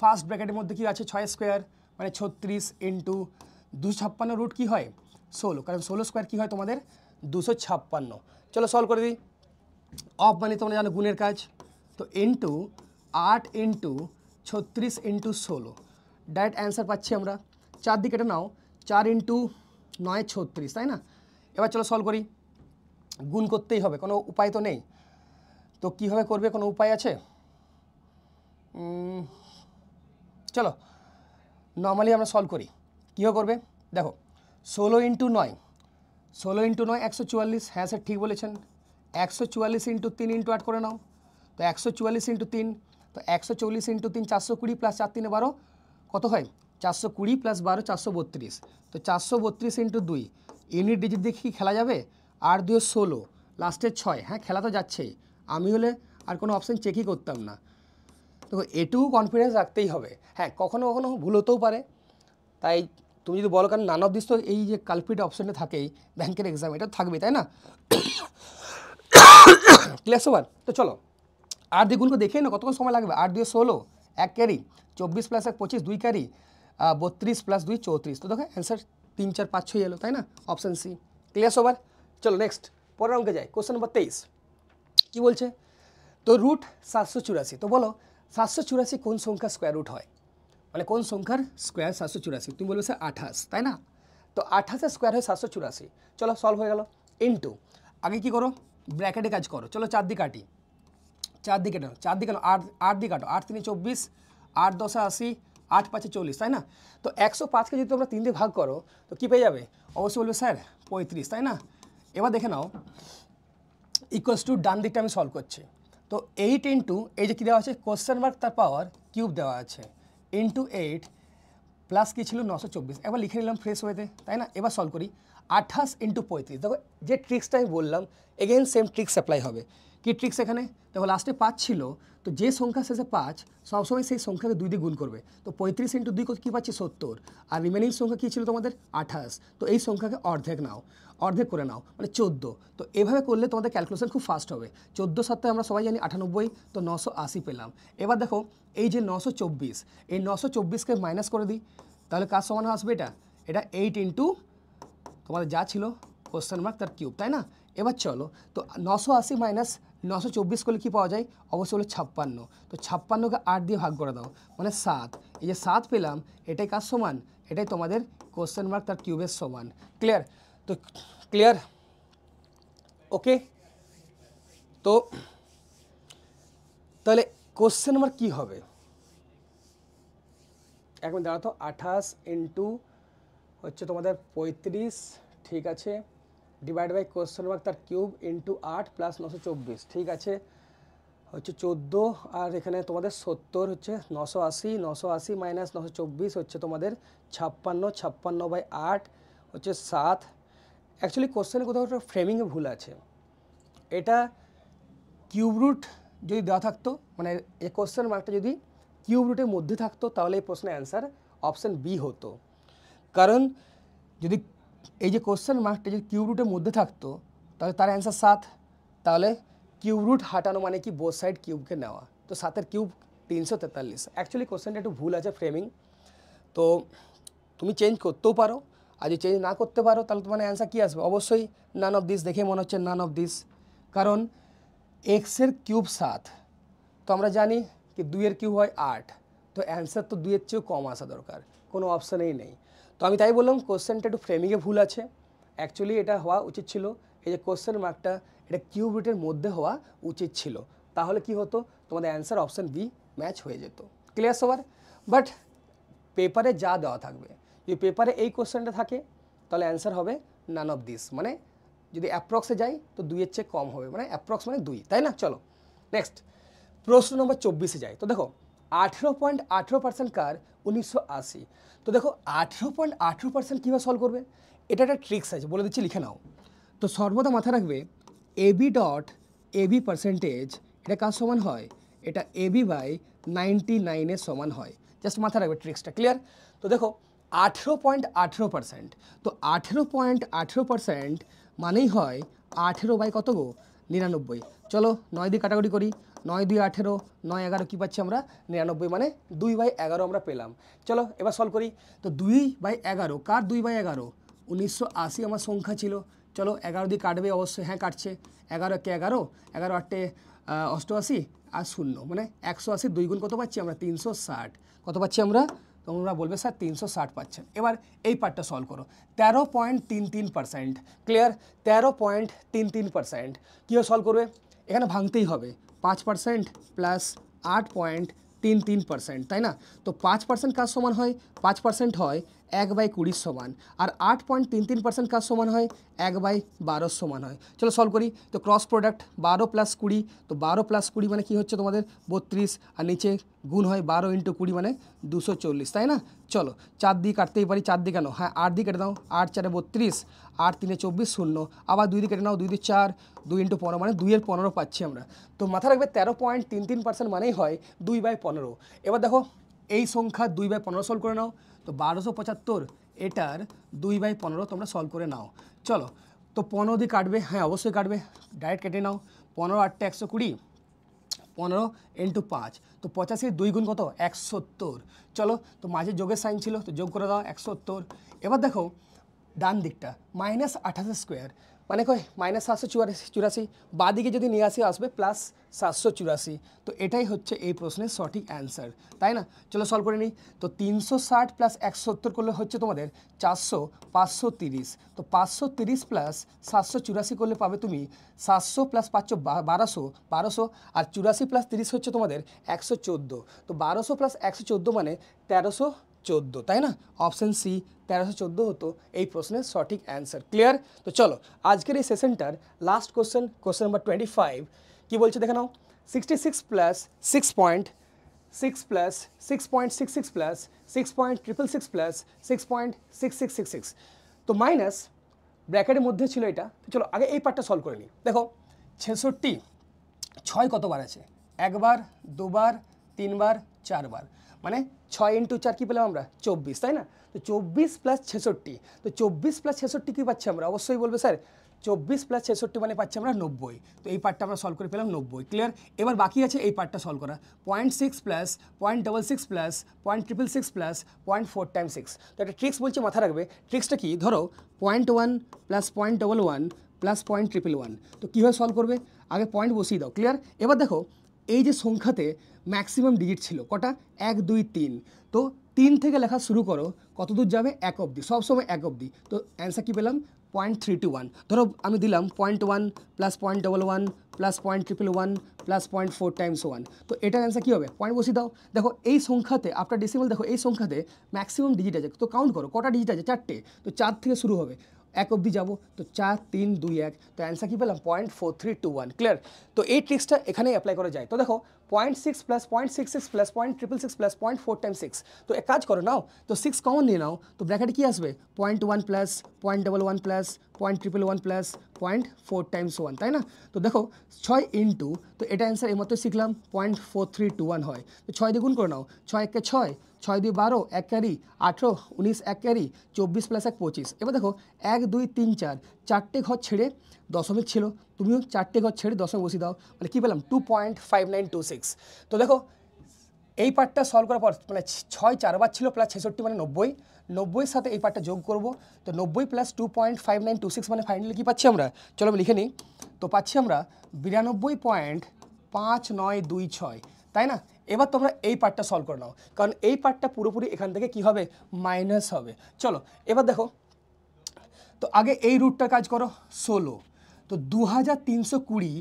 first ব্র্যাকেটের মধ্যে কী আছে 6 স্কোয়ার মানে 36 ইন্টু 256 রুট কী হয় 16, কারণ 16 স্কোয়ার কী হয় তোমাদের 256। চলো সলভ করে দিই। অফ মানে তোমরা জানো গুণের কাজ, তো into 8 into 36 into 16, direct answer পাচ্ছি আমরা। 4 দিয়ে কেটে নাও, 4 ইন্টু 9 36, তাই না? এবার চলো সলভ করি। গুণ করতেই হবে, কোনো উপায় তো নেই। তো কীভাবে করবে, কোনো উপায় আছে? চলো নর্মালি আমরা সলভ করি। কীভাবে করবে দেখো, 16 ইন্টু 9, 16 ইন্টু 9 144, হ্যাঁ স্যার ঠিক বলেছেন। 144 ইন্টু 3 ইন্টু 8 করে নাও, তো 144 ইন্টু 3, তো 140 ইন্টু 3 420 প্লাস 4 3 12 কত হয় 420 প্লাস 12 432, তো 432 ইন্টু 2 ইউনিট ডিজিট দিয়ে কি খেলা যাবে? 8 2 16 লাস্টে 6, হ্যাঁ খেলা তো যাচ্ছেই। আমি হলে আর কোনো অপশান চেকই করতাম না। তো এটুকু কনফিডেন্স রাখতেই হবে। হ্যাঁ কখনো কখনো ভুল হতেও পারে, তাই তুমি যদি বলো, কারণ নান অফ দিস তো এই যে কালপিট অপশানটা থাকেই ব্যাংকের এক্সাম, এটা থাকবেই, তাই না? ক্লিয়ার সবার? তো চলো 8 দিয়ে গুণকে দেখেই না কতক্ষণ সময় লাগবে। 8 2 16, 1 ক্যারি, 24 প্লাস 1 25, 2 ক্যারি, 32 প্লাস 2 34, তো দেখো অ্যান্সার 3 4 5 6 এলো, তাই না? Option C. ক্লিয়ার সবার? চলো নেক্সট পরের অঙ্কে যাই। কোশ্চেন নম্বর 23 কী বলছে? তো রুট 784, তো বলো 784 কোন সংখ্যার স্কোয়ার রুট হয়, মানে কোন সংখ্যার স্কোয়ার 784? তুমি বলবে স্যার 28, তাই না? তো 28-এর স্কোয়ার হয় 784। চলো সলভ হয়ে গেল। ইন্টু আগে কি করো, ব্র্যাকেটে কাজ করো। চলো 4 দিয়ে কাটি, 4 দিয়ে কেটে 4 দিয়ে কেন 8 দিয়ে কাটো, 8 3 24, 8 10 80, 8 5 40, তাই না? তো 105কে যদি তোমরা 3 দিয়ে ভাগ করো তো কী পেয়ে যাবে? অবশ্যই বলবে স্যার 35, তাই না? এবার দেখে নাও ইকুয়ালস টু ডান দিকটা আমি সলভ করছি। তো 8 ইন্টু এই যে কী দেওয়া আছে কোশ্চেন মার্ক তার পাওয়ার কিউব দেওয়া আছে ইন্টু 8 প্লাস কী ছিল 924। একবার লিখে নিলাম ফ্রেশ ওয়েতে, তাই না? এবার সলভ করি 28 ইন্টু 35। দেখো যে ট্রিক্সটা আমি বললাম এগেইন সেম ট্রিক্স অ্যাপ্লাই হবে। কি ট্রিক্স এখানে? দেখো লাস্টে 5 ছিল, তো যে সংখ্যা শেষে 5 সবসময় সেই সংখ্যাকে 2 দিয়ে গুণ করবে। তো 35 ইন্টু 2 কী পাচ্ছি 70, আর রিমেনিং সংখ্যা কী ছিল তোমাদের 28। তো এই সংখ্যাকে অর্ধেক নাও, অর্ধেক করে নাও মানে 14। তো এভাবে করলে তোমাদের ক্যালকুলেশন খুব ফাস্ট হবে। 14 সাথে আমরা সবাই জানি 98, তো 980 পেলাম। এবার দেখো এই যে 924, এই 924কে মাইনাস করে দিই, তাহলে কার সমান আসবে এটা? এটা 8 ইন্টু তোমাদের যা ছিল কোশ্চেন মার্ক তার কিউব, তাই না? এবার চলো তো 980 মাইনাস 924 করলে কী পাওয়া যায়? অবশ্যই হলো 56। তো 56কে 8 দিয়ে ভাগ করে দাও মানে 7। এই যে 7 পেলাম, এটাই কার সমান? এটাই তোমাদের কোশ্চেন মার্ক তার কিউবের সমান। ক্লিয়ার? তো ক্লিয়ার? ওকে, তো তাহলে কোশ্চেন মার্ক কী হবে? এক মিনিট দাঁড়াতো, 28 ইন্টু হচ্ছে তোমাদের 35, ঠিক আছে, ডিভাইড বাই কোশ্চেন মার্ক তার কিউব ইন্টু 8 প্লাস 924, ঠিক আছে, হচ্ছে 14, আর এখানে তোমাদের 70 হচ্ছে 980 মাইনাস 924 হচ্ছে তোমাদের 56 বাই 8 হচ্ছে 7। অ্যাকচুয়ালি কোশ্চেনে কোথাও একটা ফ্রেমিংয়ে ভুল আছে। এটা কিউব রুট যদি দেওয়া থাকতো, মানে এই কোশ্চেন মার্কটা যদি কিউব রুটের মধ্যে থাকতো তাহলে এই প্রশ্নের অ্যান্সার অপশান বি হতো। কারণ যদি এই যে কোশ্চেন মার্কটা যদি কিউব রুটের মধ্যে থাকতো তাহলে তার অ্যান্সার 7। তাহলে কিউব রুট হাঁটানো মানে কি বোথ সাইড কিউবকে নেওয়া, তো 7-এর কিউব 343। অ্যাকচুয়ালি কোশ্চেনটা একটু ভুল আছে ফ্রেমিং, তো তুমি চেঞ্জ করতেও পারো, আর যদি চেঞ্জ না করতে পারো তাহলে তোমার অ্যান্সার কী আসবে? অবশ্যই নান অফ দিস। দেখে মনে হচ্ছে নান অফ দিস, কারণ এক্সের কিউব 7, তো আমরা জানি কি 2-এর কিউব হয় 8, তো অ্যান্সার তো 2-এর চেয়েও কম আসা দরকার, কোনো অপশানেই নেই। তো আমি তাই বললাম কোশ্চেনটা একটু ফ্রেমিংয়ে ভুল আছে। অ্যাকচুয়ালি এটা হওয়া উচিত ছিল, এই যে কোশ্চেন মার্কটা এটা কিউব রুটের মধ্যে হওয়া উচিত ছিল, তাহলে কি হতো তোমাদের অ্যান্সার অপশান বি ম্যাচ হয়ে যেত। ক্লিয়ার সবার? বাট পেপারে যা দেওয়া থাকবে, যদি পেপারে এই কোশ্চেনটা থাকে তাহলে অ্যান্সার হবে নান অফ দিস, মানে যদি অ্যাপ্রক্সে যাই তো 2-এর চেয়ে কম হবে, মানে অ্যাপ্রক্স মানে 2, তাই না? চলো নেক্সট প্রশ্ন নম্বর 24-এ যাই। তো দেখো 18.18% কার 1980। তো দেখো 18.18% কীভাবে সলভ করবে? এটা একটা ট্রিক্স আছে, বলে দিচ্ছি, লিখে নাও। তো সর্বদা মাথায় রাখবে এবি ডট এবি পার্সেন্টেজ এটা কার সমান হয়? এটা এবি বাই 99-এর সমান হয়। জাস্ট মাথায় রাখবে ট্রিক্সটা। ক্লিয়ার? তো দেখো 18.18%, তো 18.18% মানেই হয় 18 বাই কত গো? 99। চলো 9 দিয়ে কাটাকুটি করি, 9 2 18, 9 11 কী পাচ্ছি আমরা? 99, মানে 2/11 আমরা পেলাম। চলো এবার সলভ করি। তো 2/11 কার 2/11? 1980 আমার সংখ্যা ছিল। চলো 11 দিয়ে কাটবে অবশ্যই, হ্যাঁ কাটছে। 11 কে 11, 11 8 88 আর 0 মানে 180, 2 গুণ কত পাচ্ছি আমরা? 360। কত পাচ্ছি আমরা? তোমরা বলবে স্যার 360 পাচ্ছেন। এবার এই পার্টটা সলভ করো। 13.33%। ক্লিয়ার? 13.33% কীভাবে সলভ করবে? এখানে ভাঙতেই হবে। 5% প্লাস 8.33%, তাই না? তো 5% কাজ সমান হয়, 5% হয় 1/20 সমান, আর 8.33% কাজ সমান হয় 1/12 সমান হয়। চলো সলভ করি। তো ক্রস প্রোডাক্ট 12 + 20, তো 12 + 20 মানে কি হচ্ছে তোমাদের 32, আর নিচে গুণ হয় 12 × 20 মানে 240, তাই না? চলো 4 দিয়ে কাটতেই পারি, 4 দিয়ে কেন? হ্যাঁ 8 দিয়ে কেটে দাও, 8 4 32, 8 3 24, 0, আবার 2 দিয়ে কেটে নাও, 2 দিয়ে 4, 2 × 15 মানে 2/15 পাচ্ছি আমরা। তো মাথায় রাখবে 13.33% মানেই হয় 2/15। এবার দেখো এই সংখ্যা 2/15 সলভ করে নাও। তো 1275 এটার 2/15 তোমরা সলভ করে নাও। চলো তো 15 দিয়ে কাটবে, হ্যাঁ অবশ্যই কাটবে, ডাইরেক্ট কেটে নাও। 15 8 120, 15 × 5, তো 85 2 গুণ কত? 170। চলো তো মাঝে যোগের সাইন ছিল, তো যোগ করে দাও 170। এবার দেখো ডান দিকটা -28 স্কোয়ার, মানে কয় -784, বাদিকে যদি নিয়ে আসি আসবে +784। তো এটাই হচ্ছে এই প্রশ্নের সঠিক অ্যান্সার, তাই না? চলো সলভ করে নিই। তো 360 + 170 করলে হচ্ছে তোমাদের 400, 530। তো 530 + 784 করলে পাবে তুমি 700 + 5 1200, 1200, আর 84 + 30 হচ্ছে তোমাদের 114। তো 1200 + 114 মানে 1314, তাই না? অপশন সি 1314 হতো এই প্রশ্নের সঠিক অ্যান্সার। ক্লিয়ার? তো চলো আজকের এই সেশনটার লাস্ট কোশ্চেন নাম্বার 25 কি বলছে দেখে নাও। 66 + 6.6 + 6.66 + 6.666 + 6.6666, তো মাইনাস ব্র্যাকেটের মধ্যে ছিল এটা। তো চলো আগে এই পার্টটা সলভ করে নিই। দেখো 66 ছয় কতবার আছে? একবার, দুবার, তিনবার, চারবার, মানে 6 × 4 কী পেলাম আমরা? 24, তাই না? তো 24 + 66, তো 24 + 66 কী পাচ্ছি আমরা? অবশ্যই বলবে স্যার 24 + 66 মানে পাচ্ছি আমরা 90। তো এই পার্টটা আমরা সলভ করে পেলাম 90। ক্লিয়ার? এবার বাকি আছে এই পার্টটা সলভ করা। 0.6 + 0.66 + 0.666 + 0.4 × 6। তো একটা ট্রিক্স বলছে, মাথা রাখবে। ট্রিক্সটা কি? ধরো 0.1 + 0.11 + 0.111, তো কীভাবে সলভ করবে? আগে পয়েন্ট বসিয়ে দাও। ক্লিয়ার? এবার দেখো এই যে সংখ্যাতে ম্যাক্সিমাম ডিজিট ছিল কটা? 1 2 3। তো 3 থেকে লেখা শুরু করো, কত দূর যাবে? 1 অবধি, সবসময় 1 অবধি। তো অ্যান্সার কী পেলাম? 0.321। ধরো আমি দিলাম 0.1 + 0.11 + 0.111 + 0.4 × 1। তো এটার অ্যান্সার কী হবে? পয়েন্ট বসিয়ে দাও। দেখো এই সংখ্যাতে আফটার ডেসিমাল, দেখো এই সংখ্যাতে ম্যাক্সিমাম ডিজিট আছে, তো কাউন্ট করো কটা ডিজিট আছে? 4টে। তো 4 থেকে শুরু হবে, 1 অবধি যাবো, তো 4 3 2 1। তো অ্যান্সার কী পেলাম? 0.4321। ক্লিয়ার? তো এই ট্রিক্সটা এখানেই অ্যাপ্লাই করা যায়। তো দেখো 0.6 + 0.66 + 0.666 + 0.4 × 6। তো এক কাজ করো নাও, তো 6 কমন নিয়ে নাও। তো ব্র্যাকেটে কী আসবে? 0.1 + 0.11 + 0.111 + 0.4 × 1, তাই না? তো দেখো 6 ইন্টু, তো এটা অ্যান্সার এইমাত্র শিখলাম 0.4321 হয়। তো 6 দিয়ে গুণ করে নাও। 6 × 1 = 6, 6 × 2 = 12, 1 ক্যারি 18, 19 1 ক্যারি 24 + 1 25। এবার দেখো 1 2 3 4, 4টে ঘর ছেড়ে দশমিক ছিল, তুমিও 4টে ঘর ছেড়ে দশমিক বসিয়ে দাও, মানে কী পেলাম? 2.5926। তো দেখো এই পার্টটা সলভ করার পর মানে 6 4বার ছিল +66 মানে 90, 90-এর সাথে এই পার্টটা যোগ করব। তো 90 + 2.5926 মানে ফাইনালি কী পাচ্ছি আমরা? চলো আমি লিখে নিই। তো পাচ্ছি আমরা 92.5926, তাই না? এবার তোমরা এই পার্টটা সলভ করে নাও, কারণ এই পার্টটা পুরোপুরি এখান থেকে কী হবে? মাইনাস হবে। চলো এবার দেখো, তো আগে এই রুটটার কাজ করো। 16, তো 2320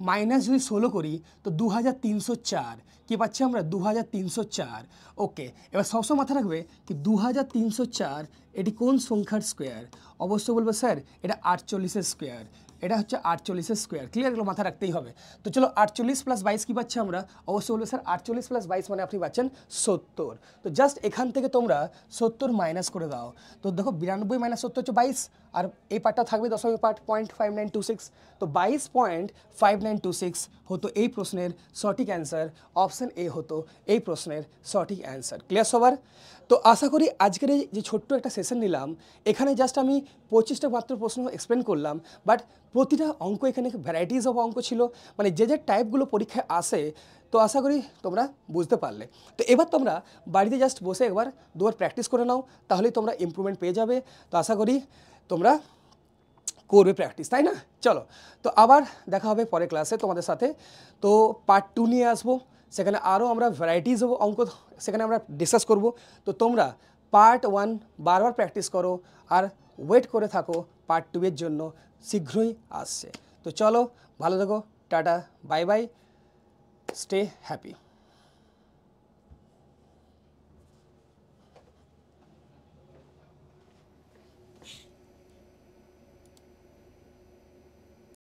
মাইনাস যদি 16 করি তো 2304, কী পাচ্ছি আমরা? 2304। ওকে, এবার সবসময় মাথা রাখবে কি 2304 এটি কোন সংখ্যার স্কোয়ার? অবশ্যই বলবো স্যার এটা 48-এর স্কোয়ার, এটা হচ্ছে 48-এর স্কোয়ার। ক্লিয়ার? এগুলো মাথা রাখতেই হবে। তো চলো 48 + 22 কী পাচ্ছি আমরা? অবশ্যই বলবো স্যার 48 + 22 মানে আপনি পাচ্ছেন 70। তো জাস্ট এখান থেকে তোমরা 70 মাইনাস করে দাও। তো দেখো 92 - 70 হচ্ছে 22, আর এই পার্টটা থাকবে দশমিক পার্ট 0.5926। তো 22.5926 হতো এই প্রশ্নের সঠিক অ্যান্সার। অপশান এ হতো এই প্রশ্নের সঠিক অ্যান্সার। ক্লিয়ার সবার? তো আশা করি আজকের এই যে ছোট্ট একটা সেশন নিলাম, এখানে জাস্ট আমি 25টা মাত্র প্রশ্ন এক্সপ্লেন করলাম, বাট প্রতিটা অঙ্ক এখানে ভ্যারাইটিস অফ অঙ্ক ছিল, মানে যে যে টাইপগুলো পরীক্ষায় আসে। তো আশা করি তোমরা বুঝতে পারলে। তো এবার তোমরা বাড়িতে জাস্ট বসে একবার দুবার প্র্যাকটিস করে নাও, তাহলেই তোমরা ইমপ্রুভমেন্ট পেয়ে যাবে। তো আশা করি তোমরা করবে প্র্যাকটিস, তাই না? চলো, তো আবার দেখা হবে পরের ক্লাসে তোমাদের সাথে। তো পার্ট 2 নিয়ে আসবো, সেখানে আরও আমরা ভ্যারাইটিস অফ অঙ্ক সেখানে আমরা ডিসকাস করব। তো তোমরা পার্ট 1 বারবার প্র্যাকটিস করো, আর ওয়েট করে থাকো পার্ট 2 এর জন্য, শীঘ্রই আসছে। তো চলো, ভালো থেকো, tata, bye bye, stay happy.